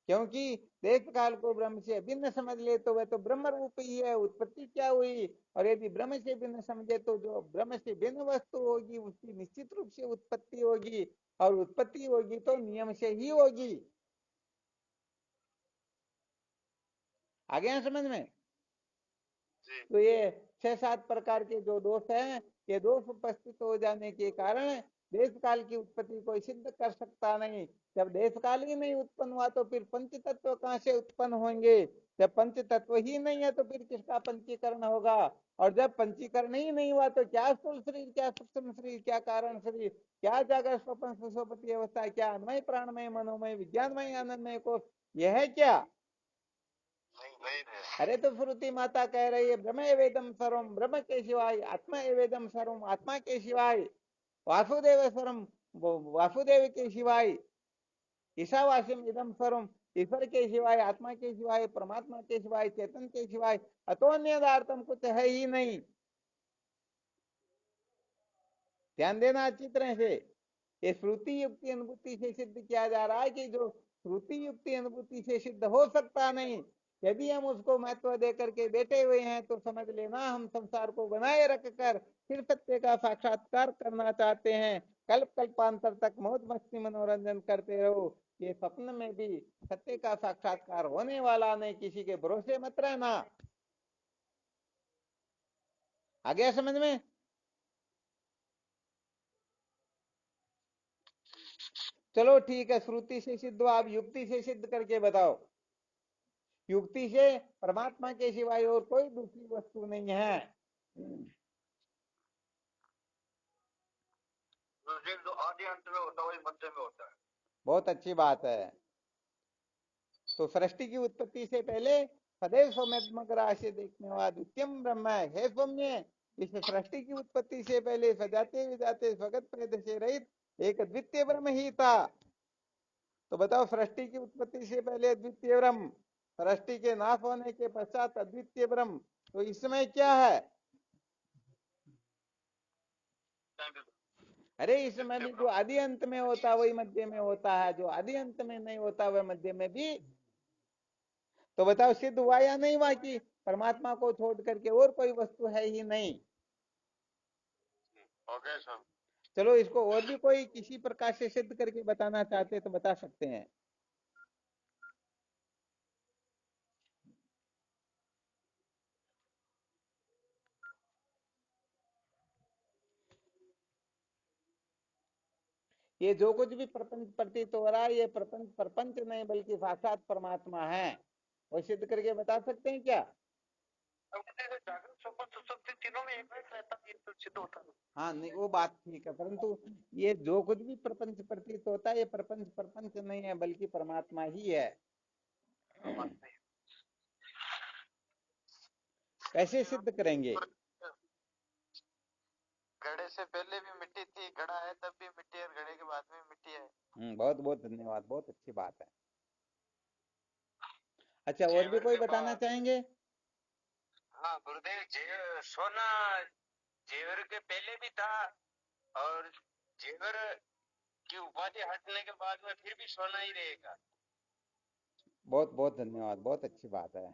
क्योंकि देश काल को ब्रह्म से भिन्न समझ ले तो वह तो ब्रह्म रूप ही है, उत्पत्ति क्या हुई, और यदि ब्रह्म से भिन्न समझे तो जो ब्रह्म से भिन्न वस्तु होगी उसकी निश्चित रूप से उत्पत्ति होगी, और उत्पत्ति होगी तो नियम से ही होगी। आ गया समझ में? तो ये 6-7 प्रकार के जो दोष हैं, ये दोष उपस्थित हो जाने के कारण देश काल की उत्पत्ति कोई सिद्ध कर सकता नहीं। जब देश काल ही नहीं उत्पन्न हुआ तो फिर पंच तत्व कहां से उत्पन्न होंगे? जब पंच तत्व ही नहीं है तो फिर किसका पंचीकरण होगा? और जब पंचीकरण ही नहीं हुआ तो क्या स्थूल शरीर, क्या सूक्ष्म शरीर, क्या कारण शरीर, क्या जागर स्वप्न सुषुप्ति अवस्था, क्या अन्मय प्राणमय मनोमय विज्ञानमय आनंदमय कोश, यह है क्या? नहीं। अरे तो श्रुति माता कह रही है ब्रह्म एवेदम सर्वम, ब्रह्म के सिवाय, आत्मा एवेदम सर्वम, आत्मा के सिवाय, वासुदेव सर्वम, वासुदेव के सिवाय, ईशावास्यम इदम सर्वम, ईश्वर के सिवाय, आत्मा के सिवाय, परमात्मा के सिवाय, चेतन के सिवाय अतोन्यदार्थम कुछ है ही नहीं। ध्यान देना अच्छी तरह से, ये श्रुति युक्ति अनुभूति से सिद्ध किया जा रहा है कि जो श्रुति युक्ति अनुभूति से सिद्ध हो सकता नहीं, यदि हम उसको महत्व दे करके बैठे हुए हैं तो समझ लेना हम संसार को बनाए रखकर फिर सत्य का साक्षात्कार करना चाहते हैं। कल्प कल्पांतर तक मौज मस्ती मनोरंजन करते रहो, ये स्वप्न में भी सत्य का साक्षात्कार होने वाला नहीं, किसी के भरोसे मत रहना। आ गया समझ में? चलो ठीक है, श्रुति से सिद्ध हो, आप युक्ति से सिद्ध करके बताओ। युक्ति से परमात्मा के सिवाय और कोई दूसरी वस्तु नहीं है। जो आदि अंत में होता है वही मध्य में होता है। बहुत अच्छी बात है। तो सृष्टि की उत्पत्ति से पहले सदैव सौम्यात्मक राशि देखने वाला द्वितीयम ब्रह्म है सौम्य। इस सृष्टि की उत्पत्ति से पहले सजाते विजाते स्वगत प्रेत से रहित एक द्वितीय ब्रह्म ही था। तो बताओ, सृष्टि की उत्पत्ति से पहले द्वितीय ब्रह्म, सृष्टि के नाश होने के पश्चात अद्वितीय ब्रह्म, तो इसमें क्या है? अरे इसमें भी जो आदि अंत में होता है वही मध्य में होता है, जो आदि अंत में नहीं होता वह मध्य में भी। तो बताओ, सिद्ध हुआ या नहीं हुआ कि परमात्मा को छोड़ करके और कोई वस्तु है ही नहीं? Okay sir. चलो, इसको और भी कोई किसी प्रकार से सिद्ध करके बताना चाहते तो बता सकते हैं। ये जो कुछ भी प्रपंच प्रतीत हो रहा है, ये प्रपंच प्रपंच नहीं बल्कि साक्षात परमात्मा है, वो सिद्ध करके बता सकते हैं क्या? जागृत स्वप्न सुसुप्ति तीनों में एक रहता है तो सिद्ध होता है। हाँ नहीं, वो बात ठीक है, परंतु ये जो कुछ भी प्रपंच प्रतीत होता है ये प्रपंच प्रपंच नहीं है बल्कि परमात्मा ही है। कैसे सिद्ध करेंगे? घड़े से पहले भी मिट्टी थी, घड़ा है तब भी मिट्टी है, घड़े के बाद में मिट्टी है। बहुत बहुत धन्यवाद, बहुत अच्छी बात है। अच्छा, और भी कोई बताना चाहेंगे? हाँ गुरुदेव, सोना जेवर के पहले भी था और जेवर की उपाधि हटने के बाद में फिर भी सोना ही रहेगा। बहुत बहुत धन्यवाद, बहुत अच्छी बात है।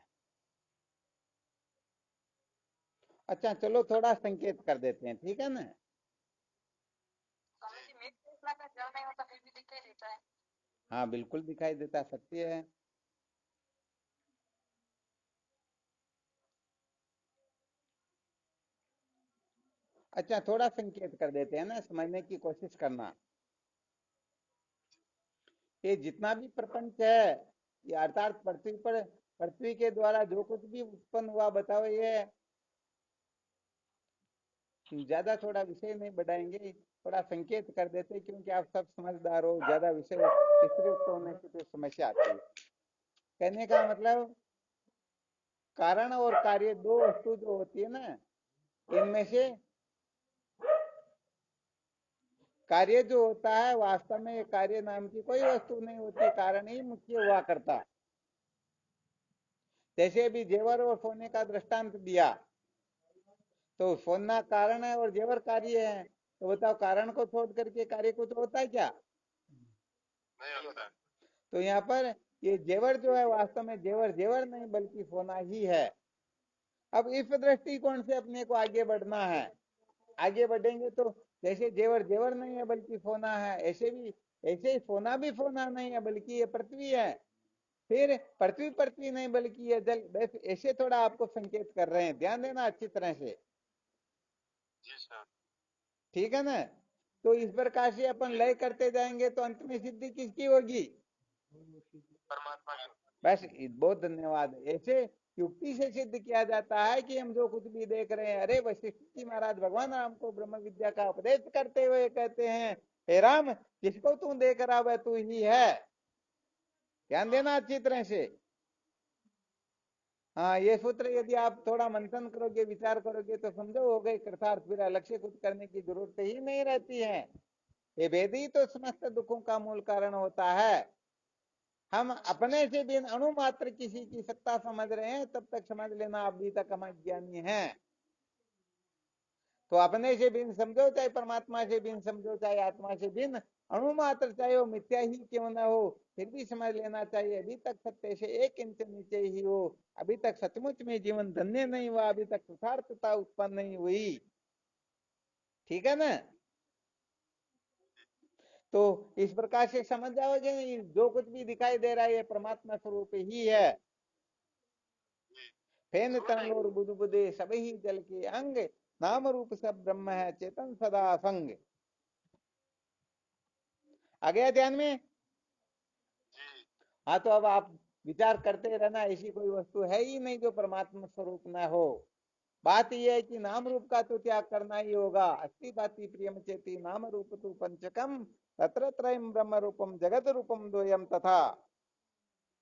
अच्छा चलो, थोड़ा संकेत कर देते हैं, ठीक है ना? हाँ बिल्कुल दिखाई देता, सत्य है। अच्छा, थोड़ा संकेत कर देते हैं ना, समझने की कोशिश करना। ये जितना भी प्रपंच है, ये अर्थात पृथ्वी पर, पृथ्वी के द्वारा जो कुछ भी उत्पन्न हुआ, बताओ ये ज्यादा थोड़ा विषय नहीं बढ़ाएंगे, थोड़ा संकेत कर देते, क्योंकि आप सब समझदार हो, ज्यादा विषय विस्तृत होने से तो समस्या आती है। कहने का मतलब, कारण और कार्य दो वस्तु जो होती है ना, इनमें से कार्य जो होता है वास्तव में कार्य नाम की कोई वस्तु नहीं होती, कारण ही मुख्य हुआ करता। जैसे अभी जेवर और सोने का दृष्टांत दिया, तो सोना कारण है और जेवर कार्य है, तो बताओ कारण को छोड़ करके कार्य कुछ होता है क्या? नहीं होता। तो यहाँ पर ये जेवर जो है वास्तव में जेवर जेवर नहीं बल्कि सोना ही है। अब इस दृष्टिकोण से अपने को आगे बढ़ना है। आगे बढ़ेंगे तो जैसे जेवर जेवर नहीं है बल्कि सोना है, ऐसे ही सोना भी सोना नहीं है बल्कि ये पृथ्वी है। फिर पृथ्वी पृथ्वी नहीं बल्कि ये जल, बस ऐसे थोड़ा आपको संकेत कर रहे हैं, ध्यान देना अच्छी तरह से। जी सर। ठीक है ना? तो इस प्रकार से अपन लय करते जाएंगे तो अंत में सिद्धि किसकी होगी? परमात्मा की। बस, बहुत धन्यवाद। ऐसे युक्ति से सिद्ध किया जाता है कि हम जो कुछ भी देख रहे हैं, अरे वशिष्ठ जी महाराज भगवान राम को ब्रह्म विद्या का उपदेश करते हुए कहते हैं, हे राम, जिसको तू देख रहा वह तू ही है। ध्यान देना अच्छी तरह से। हाँ, ये सूत्र यदि आप थोड़ा मंथन करोगे, विचार करोगे तो समझो हो गए कृतार्थ, फिर अलग से कुछ करने की जरूरत ही नहीं रहती है। ये भेद ही तो समस्त दुखों का मूल कारण होता है। हम अपने से बिन अणु मात्र किसी की सत्ता समझ रहे हैं, तब तक समझ लेना अभी तक हम अज्ञानी हैं। तो अपने से बिन समझो, चाहे परमात्मा से बिन समझो, चाहे आत्मा से बिन, अणु मात्र चाहे वो मिथ्या ही क्यों ना हो, फिर भी समझ लेना चाहिए अभी तक सत्य से 1 इंच नीचे ही हो, अभी तक सचमुच में जीवन धन्य नहीं हुआ, अभी तक कृतार्थता उत्पन्न नहीं हुई। ठीक है ना? तो इस प्रकार से समझ जाओगे, जो कुछ भी दिखाई दे रहा है ये परमात्मा स्वरूप ही है। फेन तरंग और बुध बुधे सब ही जल के अंग, नाम रूप सब ब्रह्म है चेतन सदा संग। आ गया ध्यान में? हाँ, तो अब आप विचार करते रहना, ऐसी कोई वस्तु है ही नहीं जो परमात्मा स्वरूप न हो। बात यह है कि नाम रूप का तो त्याग करना ही होगा। अस्ति भाति प्रियम चेती नाम रूप तु पंचकम, तत्र त्रयम ब्रह्म रूपम जगत रूपम द्वयम तथा।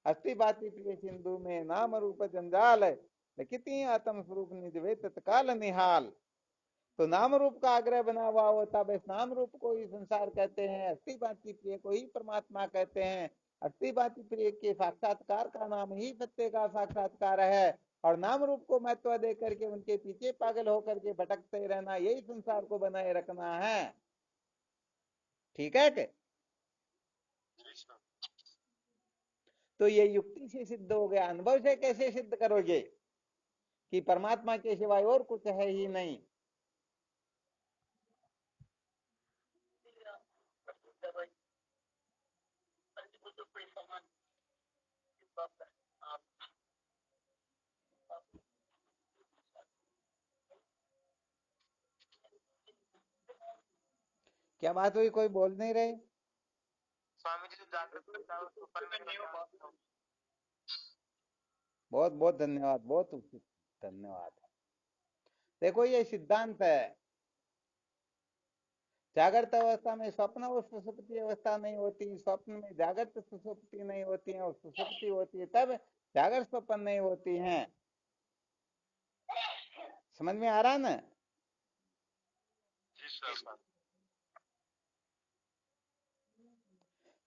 अस्ति भाति प्रिय सिंधु में नाम रूप जंजाल, लिखिति आत्म स्वरूप निज वे तत्काल निहाल। तो नाम रूप का आग्रह बना हुआ होता, बस नाम रूप को ही संसार कहते हैं, अस्थि भांति प्रिय को ही परमात्मा कहते हैं। अस्थि भांति प्रिय के साक्षात्कार का नाम ही सत्य का साक्षात्कार है, और नाम रूप को महत्व दे करके उनके पीछे पागल होकर के भटकते रहना, यही संसार को बनाए रखना है। ठीक है कि? तो ये युक्ति से सिद्ध हो गया, अनुभव से कैसे सिद्ध करोगे कि परमात्मा के सिवाय और कुछ है ही नहीं? क्या बात हुई, कोई बोल नहीं रहे? स्वामी जी जो जागृत करता है उसको परम नहीं हो पाता। बहुत बहुत धन्यवाद, बहुत उचित, धन्यवाद। देखो ये सिद्धांत है, जागृत अवस्था में स्वप्न और सुषुप्ति अवस्था नहीं होती, स्वप्न में जागृत सुषुप्ति नहीं होती है, और सुषुप्ति होती है तब जागृत स्वप्न नहीं होती हैं। समझ में आ रहा ना? जी सर।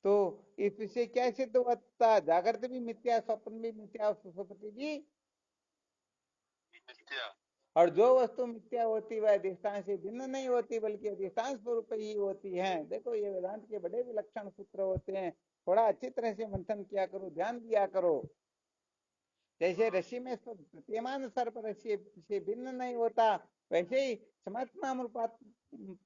तो इससे क्या सिद्ध होता? जागृत भी मिथ्या, स्वप्न भी मिथ्या, और सुषुप्ति भी मिथ्या। और जो वस्तु मिथ्या होती वह अधिष्ठान से भिन्न नहीं होती, बल्कि अधिष्ठान स्वरूप ही होती है। देखो ये वेदांत के बड़े विलक्षण सूत्र होते हैं, थोड़ा अच्छी तरह से मंथन किया करो, ध्यान दिया करो। जैसे रस्सी में प्रतीयमान सर्प रस्सी से भिन्न नहीं होता, वैसे ही समर्थनाम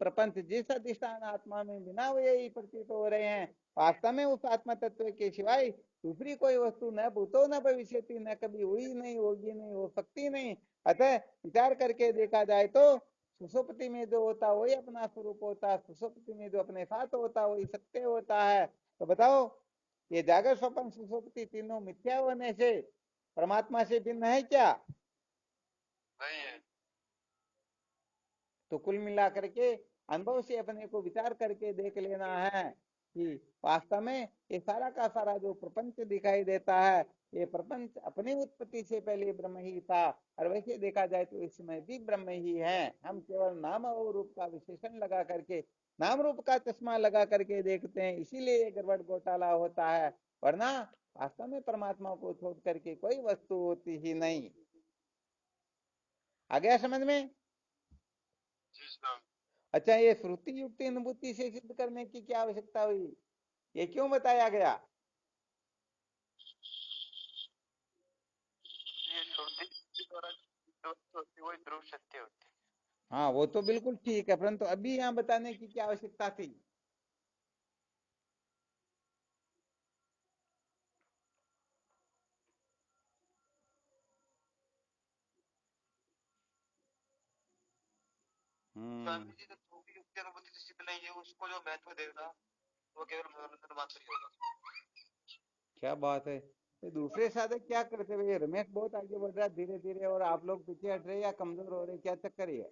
प्रपंच जिस अधिष्ठान आत्मा में बिना हुए ही प्रतीत हो रहे हैं, वास्तव में उस आत्मा तत्व के सिवाय दूसरी कोई वस्तु न भूतो न भविष्यति, न कभी हुई नहीं, होगी नहीं, हो सकती नहीं। अतः विचार करके देखा जाए तो सुषुप्ति में जो होता वही अपना स्वरूप होता है, सुषुप्ति में जो अपने साथ होता वही सत्य होता है। तो बताओ, ये जागर स्वप्न सुषुप्ति तीनों मिथ्या होने से परमात्मा से भिन्न है क्या? नहीं है। तो कुल मिलाकर के अनुभव से अपने को विचार करके देख लेना है कि वास्तव में ये सारा का सारा जो प्रपंच दिखाई देता है, ये प्रपंच अपनी उत्पत्ति से पहले ब्रह्म ही था, और वैसे देखा जाए तो इसमें भी ब्रह्म ही है। हम केवल नाम और रूप का विशेषण लगा करके, नाम रूप का चश्मा लगा करके देखते हैं, इसीलिए ये गड़बड़ घोटाला होता है, वरना वास्तव में परमात्मा को छोड़ करके कोई वस्तु होती ही नहीं। आ गया समझ में? जी सर। अच्छा, ये श्रुति युक्ति अनुभूति से सिद्ध करने की क्या आवश्यकता हुई? ये क्यों बताया गया? ये श्रुति द्वारा जो होती है वही ध्रुव सत्य होती है। हाँ, वो तो बिल्कुल ठीक है, परंतु अभी यहाँ बताने की क्या आवश्यकता थी? स्वामी जी जो थोड़ी युक्ति अनुभूति से सिद्ध नहीं है उसको जो महत्व देगा वो केवल मनोरंजन मात्र ही होगा। क्या बात है। ये दूसरे साधक क्या करते हुए, रमेश बहुत आगे बढ़ रहा है धीरे धीरे, और आप लोग पीछे हट रहे या कमजोर हो रहे, क्या चक्कर है?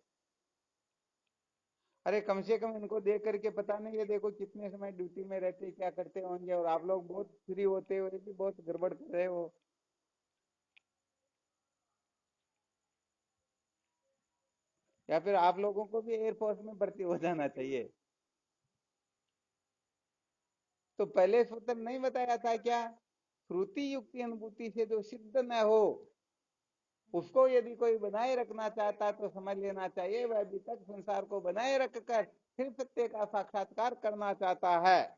अरे कम से कम इनको देख करके पता नहीं, ये देखो कितने समय ड्यूटी में रहते क्या करते होंगे, और आप लोग बहुत फ्री होते हुए भी बहुत गड़बड़ कर रहे हो। या फिर आप लोगों को भी एयरफोर्स में भर्ती हो जाना चाहिए। तो पहले सूत्र नहीं बताया था क्या? श्रुति युक्ति अनुभूति से जो सिद्ध न हो उसको यदि कोई बनाए रखना चाहता तो समझ लेना चाहिए वह अभी तक संसार को बनाए रखकर फिर सत्य का साक्षात्कार करना चाहता है।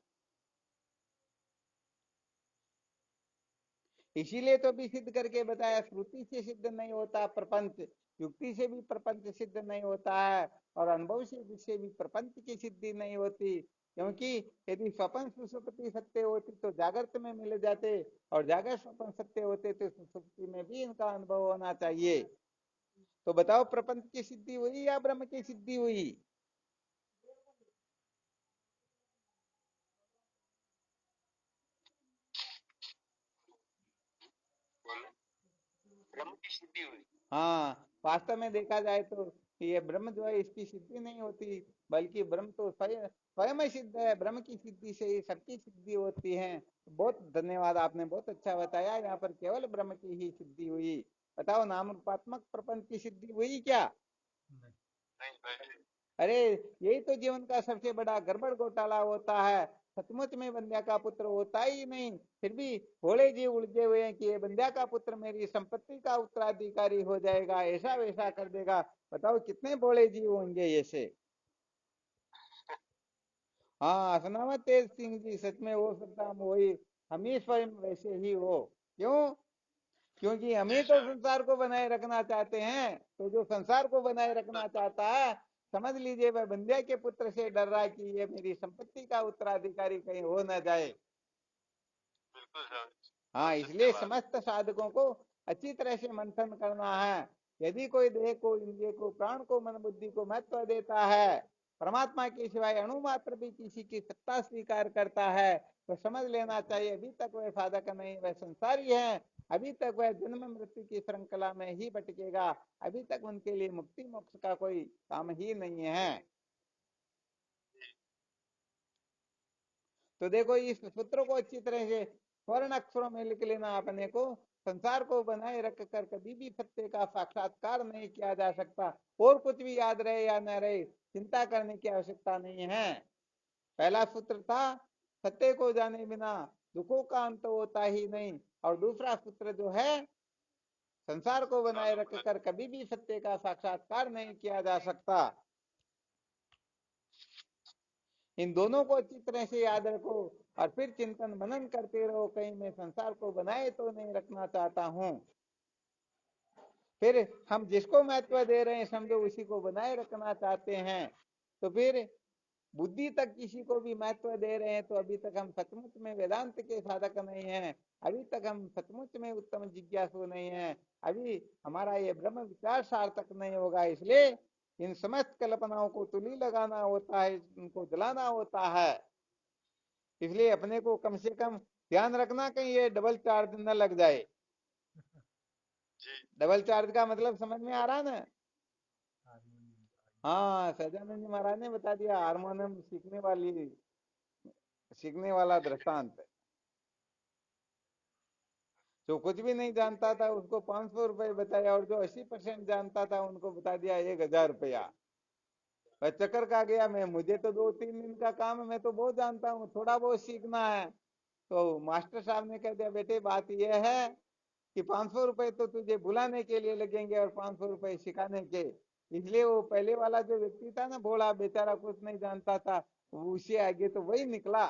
इसीलिए तो भी सिद्ध करके बताया, श्रुति से सिद्ध नहीं होता प्रपंच, युक्ति से भी प्रपंच सिद्ध नहीं होता है, और अनुभव से भी प्रपंच की सिद्धि नहीं होती। क्योंकि यदि स्वप्न सुषुप्ति सत्य होती तो जागृत में मिल जाते, और जागृत स्वप्न सत्य होते तो सुषुप्ति में भी इनका अनुभव होना चाहिए। तो बताओ, प्रपंच की सिद्धि हुई या ब्रह्म की सिद्धि हुई? ब्रह्म की सिद्धि हुई। हाँ, वास्तव में देखा जाए तो ये ब्रह्म जो है इसकी सिद्धि नहीं होती, बल्कि ब्रह्म तो स्वयं स्वयं सिद्ध है। ब्रह्म की सिद्धि से ही सबकी सिद्धि होती है। बहुत धन्यवाद, आपने बहुत अच्छा बताया। यहाँ पर केवल ब्रह्म की ही सिद्धि हुई। बताओ, नाम रूपात्मक प्रपंच की सिद्धि हुई क्या? नहीं। अरे, यही तो जीवन का सबसे बड़ा गड़बड़ घोटाला होता है। सचमुच में बंध्या का पुत्र होता ही नहीं, फिर भी भोले जी उलझे हुए हैं कि ये बंध्या का पुत्र मेरी संपत्ति का उत्तराधिकारी हो जाएगा, ऐसा वैसा कर देगा। बताओ, कितने भोले जी होंगे ऐसे? हाँ, असनावत तेज सिंह जी, सच में हो सकता हम वही, हम ही स्वयं वैसे ही हो। क्यों? क्योंकि हम ही तो संसार को बनाए रखना चाहते हैं। तो जो संसार को बनाए रखना चाहता है, समझ लीजिए वह बंध्या के पुत्र से डर रहा है कि ये मेरी संपत्ति का उत्तराधिकारी कहीं हो ना जाए। बिल्कुल। हाँ, इसलिए समस्त साधकों को अच्छी तरह से मंथन करना है। यदि कोई देह को, इंद्रिय को, प्राण को, मन बुद्धि को महत्व देता है, परमात्मा के सिवाय अणु मात्र भी किसी की सत्ता स्वीकार करता है, तो समझ लेना चाहिए अभी तक वह साधक नहीं, वह संसारी है। अभी तक वह जन्म मृत्यु की श्रृंखला में ही भटकेगा। अभी तक उनके लिए मुक्ति मोक्ष का कोई काम ही नहीं है। तो देखो, इस सूत्र को अच्छी तरह से स्वर्ण अक्षरों में लिख लेना अपने को। संसार को बनाए रख कर कभी भी सत्य का साक्षात्कार नहीं किया जा सकता। और कुछ भी याद रहे या न रहे, चिंता करने की आवश्यकता नहीं है। पहला सूत्र था, सत्य को जाने बिना दुखों का अंत होता ही नहीं। और दूसरा सूत्र जो है, संसार को बनाए रख कर कभी भी सत्य का साक्षात्कार नहीं किया जा सकता। इन दोनों को अच्छी तरह से याद रखो, और फिर चिंतन मनन करते रहो, कहीं मैं संसार को बनाए तो नहीं रखना चाहता हूँ। फिर हम जिसको महत्व दे रहे हैं समझो उसी को बनाए रखना चाहते हैं। तो फिर बुद्धि तक किसी को भी महत्व दे रहे हैं, तो अभी तक हम सचमुच में वेदांत के साधक नहीं हैं। अभी तक हम सचमुच में उत्तम जिज्ञासु नहीं हैं। अभी हमारा ये ब्रह्म विचार सार्थक नहीं होगा। इसलिए इन समस्त कल्पनाओं को तुली लगाना होता है, उनको जलाना होता है। इसलिए अपने को कम से कम ध्यान रखना कहीं ये डबल चार्ज न लग जाए। डबल चार्ज का मतलब समझ में आ रहा ना? हाँ, सजानंद जी महाराज ने बता दिया, हारमोनियम सीखने वाला दृष्टांत। जो कुछ भी नहीं जानता था उसको 500 रुपए बताया, और जो 80% जानता था उनको बता दिया 1000 रुपया। वह चक्कर का गया, मैं मुझे तो 2-3 दिन का काम है, मैं तो बहुत जानता हूँ, थोड़ा बहुत सीखना है। तो मास्टर साहब ने कह दिया, बेटे बात यह है कि 500 रुपए तो तुझे बुलाने के लिए लगेंगे और 500 रुपए सिखाने के। इसलिए वो पहले वाला जो व्यक्ति था ना, भोला बेचारा, कुछ नहीं जानता था, उसे आगे तो वही निकला।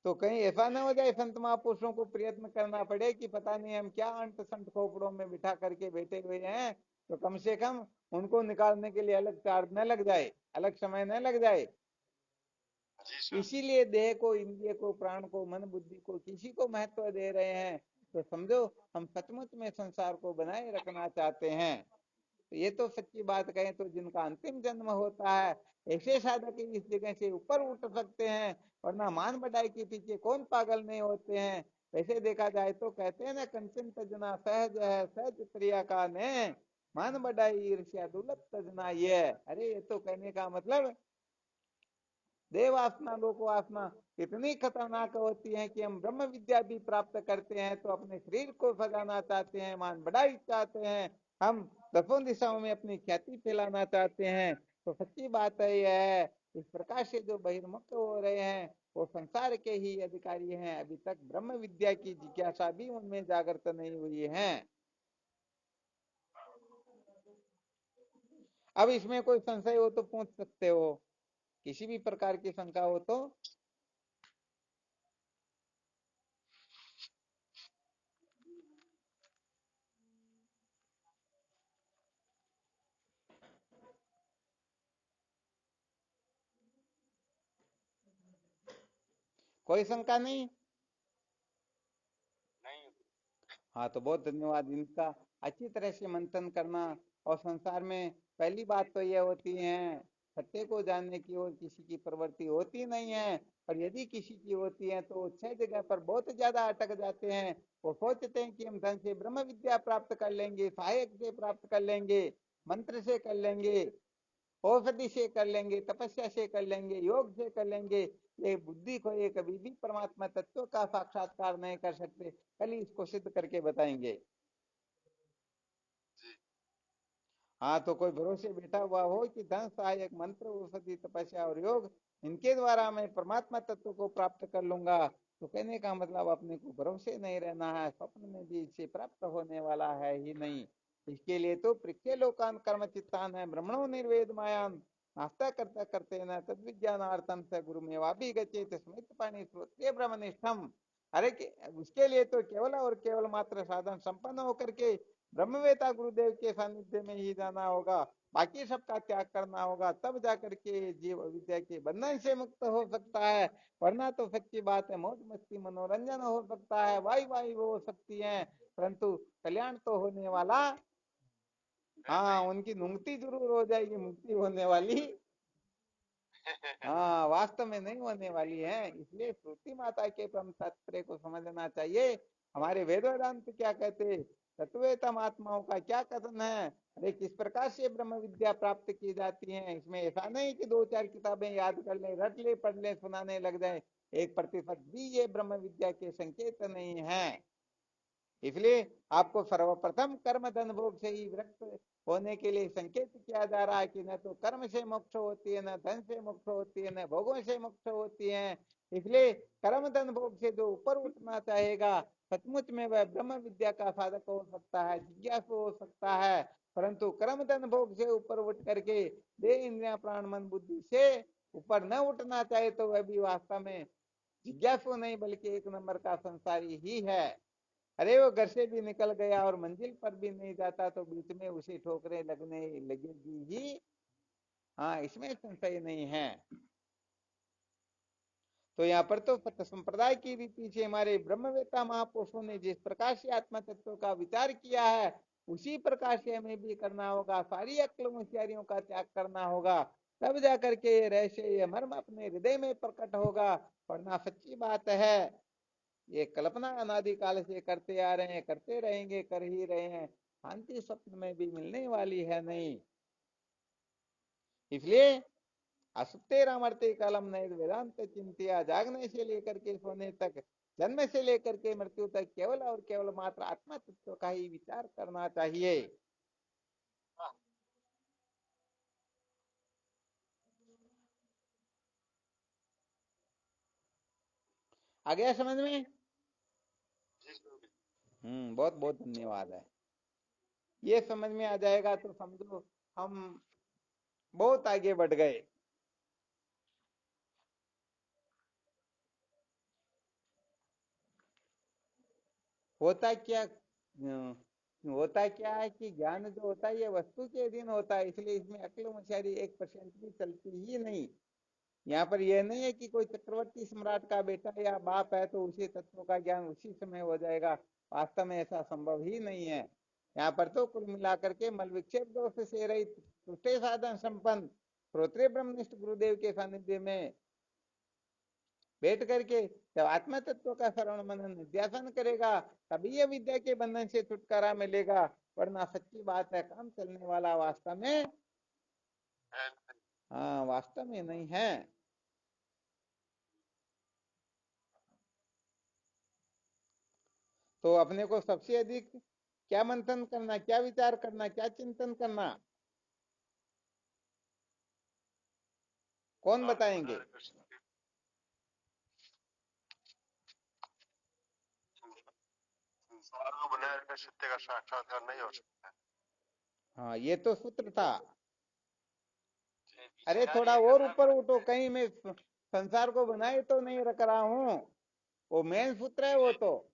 तो कहीं ऐसा ना हो जाए संत महापुरुषों को प्रयत्न करना पड़े कि पता नहीं हम क्या अंट संत खोपड़ों में बिठा करके बैठे हुए हैं। तो कम से कम उनको निकालने के लिए अलग चार्ज न लग जाए, अलग समय न लग जाए। इसीलिए देह को, इंद्रिय को, प्राण को, मन बुद्धि को, किसी को महत्व दे रहे हैं, तो समझो हम सचमुच में संसार को बनाए रखना चाहते हैं। तो ये तो सच्ची बात कहें तो जिनका अंतिम जन्म होता है, ऐसे साधक इस जगह से ऊपर उठ सकते हैं, वरना मान बढ़ाई के पीछे कौन पागल नहीं होते हैं। वैसे देखा जाए तो कहते हैं ना, कंचन तजना सहज है, सहज प्रिया का ने, मान बढ़ाई ईर्ष्या दुर्लभ तजना। ये अरे, ये तो कहने का मतलब देव वासना लोक वासना इतनी खतरनाक होती है कि हम ब्रह्म विद्या भी प्राप्त करते हैं तो अपने शरीर को सजाना चाहते हैं, मान बढ़ाई चाहते हैं, हम दसों दिशाओं में अपनी ख्याति फैलाना चाहते हैं। तो सच्ची बात है यह है, इस प्रकार से जो बहिर्मुख हो रहे हैं वो संसार के ही अधिकारी हैं। अभी तक ब्रह्म विद्या की जिज्ञासा भी उनमें जागृत नहीं हुई है। अब इसमें कोई संशय हो तो पूछ सकते हो किसी भी प्रकार की शंका हो तो कोई शंका नहीं। नहीं। हाँ तो बहुत धन्यवाद इनका। अच्छी तरह से मंथन करना। और संसार में पहली बात तो यह होती है, सत्य को जानने की और किसी की प्रवृत्ति होती नहीं है। और यदि किसी की होती है तो 6 जगह पर बहुत ज्यादा अटक जाते हैं। वो सोचते हैं कि हम धन से ब्रह्म विद्या प्राप्त कर लेंगे, सहायक से प्राप्त कर लेंगे, मंत्र से कर लेंगे, औषधि से कर लेंगे, तपस्या से कर लेंगे, योग से कर लेंगे। ये बुद्धि को ये कभी भी परमात्मा तत्व का साक्षात्कार नहीं कर सकते। कल ही इसको सिद्ध करके बताएंगे। हाँ तो कोई भरोसे बैठा हुआ हो कि धन, सहायक, मंत्र, औषधि, तपस्या और योग, इनके द्वारा मैं परमात्मा तत्व को प्राप्त कर लूंगा, तो कहने का मतलब अपने को भरोसे नहीं रहना है, स्वप्न में भी इसे प्राप्त होने वाला है ही नहीं। इसके लिए तो पृथ्वी लोकान कर्म चित्तान है, ब्रह्मणो निर्वेद मायान, नास्ता करता करते न तद विज्ञानार्थम से गुरु में वापी गचेत स्मृत पाणी श्रोत्रिय ब्रह्मनिष्ठम। अरे उसके लिए तो केवल और केवल मात्र साधन संपन्न होकर के ब्रह्मवेता गुरुदेव के सानिध्य में ही जाना होगा, बाकी सबका त्याग करना होगा, तब जाकर के जीव विद्या के बंधन से मुक्त हो सकता है। वरना तो सच्ची बात है, मौज मस्ती मनोरंजन हो सकता है, वाई वाई हो सकती है, परंतु कल्याण तो होने वाला, हाँ उनकी मुक्ति जरूर हो जाएगी, मुक्ति होने वाली हाँ वास्तव में नहीं होने वाली है। इसलिए श्रुति माता के परम तात्पर्य को समझना चाहिए। हमारे वेद वेदांत क्या कहते, तत्वेतम आत्माओं का क्या कथन है, अरे किस प्रकार से ब्रह्म विद्या प्राप्त की जाती है। इसमें ऐसा नहीं कि 2-4 किताबें याद कर ले, रट ले, पढ़ ले, सुनाने लग जाए, 1% भी ये ब्रह्म विद्या के संकेत नहीं है। इसलिए आपको सर्वप्रथम कर्म धन भोग से ही विरक्त होने के लिए संकेत किया जा रहा है कि न तो कर्म से मोक्ष होती है, न धन से मोक्ष होती है, न भोगों से मोक्ष होती है। इसलिए कर्म धन भोग से जो ऊपर उठना चाहेगा, सचमुच में वह ब्रह्म विद्या का साधक हो सकता है, जिज्ञासु हो सकता है। परंतु कर्म धन भोग से ऊपर उठ करके देह इंद्रिया प्राण मन बुद्धि से ऊपर न उठना चाहे तो वह भी वास्तव में जिज्ञासु नहीं बल्कि एक नंबर का संसारी ही है। अरे वो घर से भी निकल गया और मंजिल पर भी नहीं जाता तो बीच में उसे ठोकरें लगने लगेगी ही। हाँ इसमें संशय नहीं है। तो यहाँ पर तो संप्रदाय की रीति से हमारे ब्रह्मवेता महापुरुषों ने जिस प्रकार से आत्मा तत्व का विचार किया है, उसी प्रकार से हमें भी करना होगा। सारी अक्ल होशियारियों का त्याग करना होगा, तब जाकर के ये रहस्य, ये मर्म अपने हृदय में प्रकट होगा। वरना सच्ची बात है, ये कल्पना अनादिकाल से करते आ रहे हैं, करते रहेंगे, कर ही रहे हैं, शांति स्वप्न में भी मिलने वाली है नहीं। इसलिए असुप्ते रामर्ते कालम नए वेदांत चिंतिया, जागने से लेकर के सोने तक, जन्म से लेकर के मृत्यु तक केवल और केवल मात्र आत्मा तत्व का ही विचार करना चाहिए। आ गया समझ में? बहुत बहुत धन्यवाद है। ये समझ में आ जाएगा तो समझो हम बहुत आगे बढ़ गए। होता क्या होता क्या है कि ज्ञान जो होता है ये वस्तु के अधीन होता है, इसलिए इसमें अक्ल होशियारी 1% भी चलती ही नहीं। यहाँ पर यह नहीं है कि कोई चक्रवर्ती सम्राट का बेटा या बाप है तो उसी तत्व का ज्ञान उसी समय हो जाएगा। वास्तव में ऐसा संभव ही नहीं है। यहाँ पर तो कुल मिलाकर के मल विक्षेप दोष से रहित, टूटे साधन संपन्न, श्रोत्रिय ब्रह्मनिष्ठ गुरुदेव के सानिध्य में बैठ करके जब आत्मा तत्व का श्रवण मनन निध्यासन करेगा, तभी ये विद्या के बंधन से छुटकारा मिलेगा। वरना सच्ची बात है, काम चलने वाला वास्तव में, हाँ वास्तव में नहीं है। तो अपने को सबसे अधिक क्या मंथन करना, क्या विचार करना, क्या चिंतन करना, कौन बताएंगे? सत्य का साक्षात्कार नहीं हो सकता। हाँ ये तो सूत्र था। अरे थोड़ा और ऊपर उठो, कहीं मैं संसार को बनाए तो नहीं रख रहा हूँ, वो मेन सूत्र है वो तो।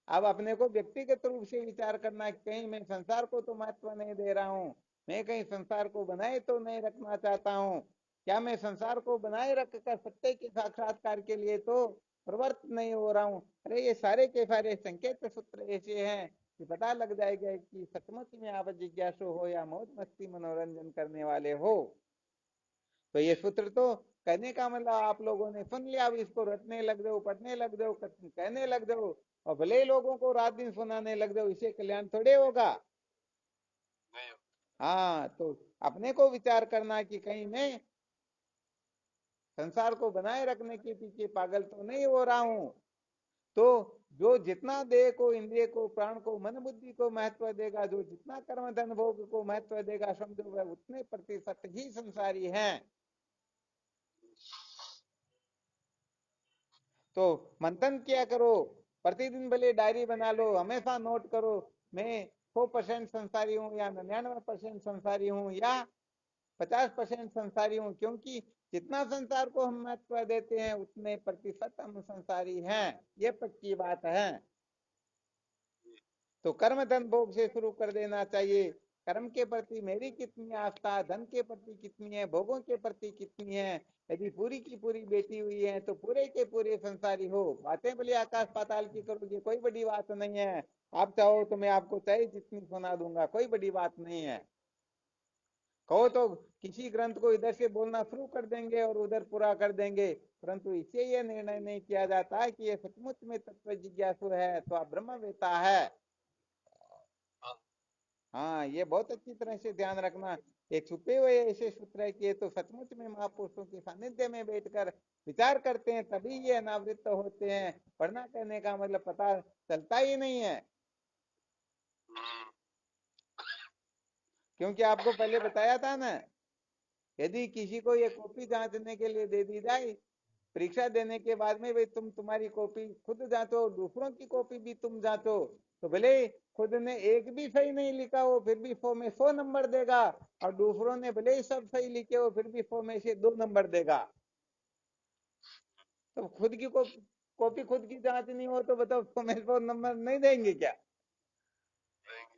अब अपने को व्यक्तिगत रूप से विचार करना है, कहीं मैं संसार को तो महत्व नहीं दे रहा हूँ, मैं कहीं संसार को बनाए तो नहीं रखना चाहता हूँ, क्या मैं संसार को बनाए रखकर सत्य के साक्षात्कार के लिए तो प्रवृत्त नहीं हो रहा हूँ। अरे ये सारे के सारे संकेत सूत्र ऐसे हैं कि पता लग जाएगा कि सचमुच में आप जिज्ञासु हो या मौज मस्ती मनोरंजन करने वाले हो। तो ये सूत्र तो कहने का मतलब आप लोगों ने सुन लिया, अब इसको रटने लग जाओ, पढ़ने लग जाओ, कहने लग जाओ, और भले ही लोगों को रात दिन सुनाने लग जाओ, इससे कल्याण थोड़े होगा। हाँ, तो अपने को विचार करना कि कहीं मैं संसार को बनाए रखने के पीछे पागल तो नहीं हो रहा हूं। तो जो जितना देह को, इंद्रिय को, प्राण को, मन बुद्धि को महत्व देगा, जो जितना कर्म धन भोग को महत्व देगा, समझो वह उतने प्रतिशत ही संसारी हैं। तो मंथन किया करो, प्रतिदिन भले डायरी बना लो, हमेशा नोट करो, मैं 100% संसारी हूँ या 99% संसारी हूँ या 50% संसारी हूँ, क्योंकि जितना संसार को हम महत्व देते हैं उतने प्रतिशत हम संसारी हैं, ये पक्की बात है। तो कर्म धन भोग से शुरू कर देना चाहिए। कर्म के प्रति मेरी कितनी आस्था, धन के प्रति कितनी है, भोगों के प्रति कितनी है, यदि पूरी की पूरी बेटी हुई है तो पूरे के पूरे संसारी हो। बातें भले आकाश पाताल की करोगे, कोई बड़ी बात नहीं है, आप चाहो तो मैं आपको चाहे जितनी सुना दूंगा, कोई बड़ी बात नहीं है। कहो तो किसी ग्रंथ को इधर से बोलना शुरू कर देंगे और उधर पूरा कर देंगे, परंतु इससे यह निर्णय नहीं किया जाता कि ये सचमुच में तत्व जिज्ञासु है तो आप ब्रह्मवेता है। हाँ, ये बहुत अच्छी तरह से ध्यान रखना। एक छुपे हुए ऐसे सूत्र है कि ये तो सचमुच में महापुरुषों के सानिध्य में बैठकर विचार करते हैं तभी ये अनावृत होते हैं, पढ़ना करने का मतलब पता चलता ही नहीं है। क्योंकि आपको पहले बताया था ना, यदि किसी को ये कॉपी जांचने के लिए दे दी जाए, परीक्षा देने के बाद में भाई तुम्हारी कॉपी खुद जांचो, दूसरों की कॉपी भी तुम जांचो, तो भले खुद ने एक भी सही नहीं लिखा हो फिर भी 100 में 100 नंबर देगा, और दूसरों ने भले ही सब सही लिखे हो फिर भी 100 में से 2 नंबर देगा। तो खुद की कॉपी खुद की जांचनी हो तो बताओ 100 में 100 नंबर नहीं देंगे क्या?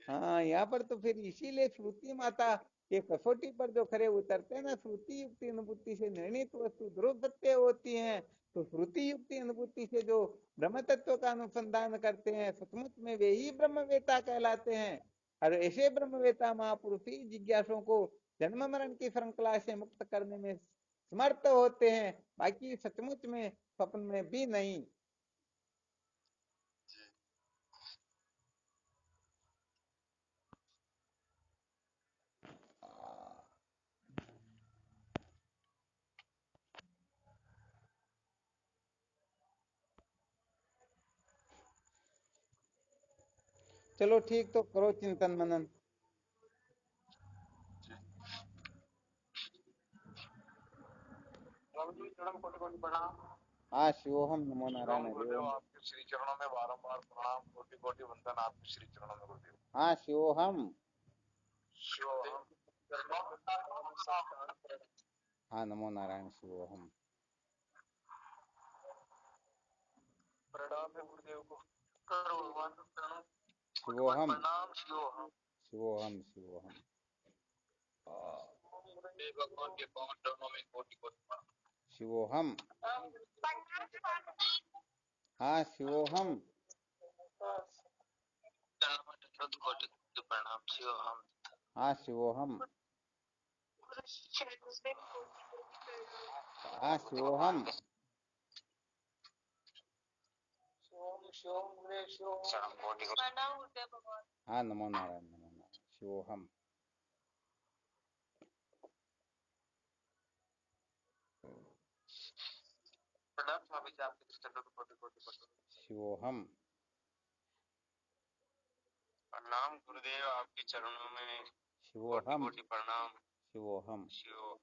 हाँ, यहाँ पर तो फिर इसीलिए श्रुति माता के कसौटी पर जो खरे उतरते हैं ना, श्रुति युक्ति अनुभूति से निर्णित वस्तु ध्रुव सत्य होती है। तो श्रुति युक्ति अनुभूति से जो ब्रह्म तत्व का अनुसंधान करते हैं, सचमुच में वे ही ब्रह्मवेता कहलाते हैं। और ऐसे ब्रह्मवेता महापुरुष ही जिज्ञासुओं को जन्म मरण की श्रृंखला से मुक्त करने में समर्थ होते हैं, बाकी सचमुच में स्वप्न में भी नहीं। चलो ठीक, तो करो चिंतन मनन। हाँ, शिवोहम, नमो नारायण, गुरुदेव आपके श्री चरणों में बारंबार प्रणाम, कोटि कोटि वंदन आपके श्री चरणों में गुरुदेव। हाँ, शिवोहम। हाँ, नमो नारायण, शिवोहम। प्रणाम है गुरुदेव को। शिवोहम, प्रणाम शिवोहम। शिवोहम, शिवोहम। भगवान के पावन चरणों में कोटि कोटि प्रणाम। शिवोहम। हाँ, शिवोहम। कोटि प्रणाम शिवोहम। हाँ, शिवोहम। हाँ, शिवोहम। हाँ, नमो नारायण, नमो नारायण, शिवोहम। प्रणाम स्वामी जी आपके चरणों में कोटि कोटि शिवोहम। प्रणाम गुरुदेव आपके चरणों में शिवोहम। कोटि प्रणाम। शिवोहम। शिव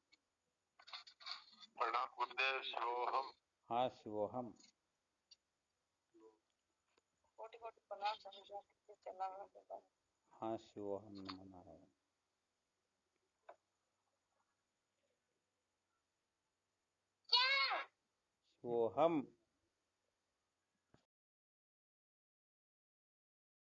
प्रणाम गुरुदेव शिवोहम। हाँ, शिवोहम। कोटि कोटि प्रणाम स्वामी जी आपके चरणों में। हाँ, शिवोहम, नमो नारायण। वो हम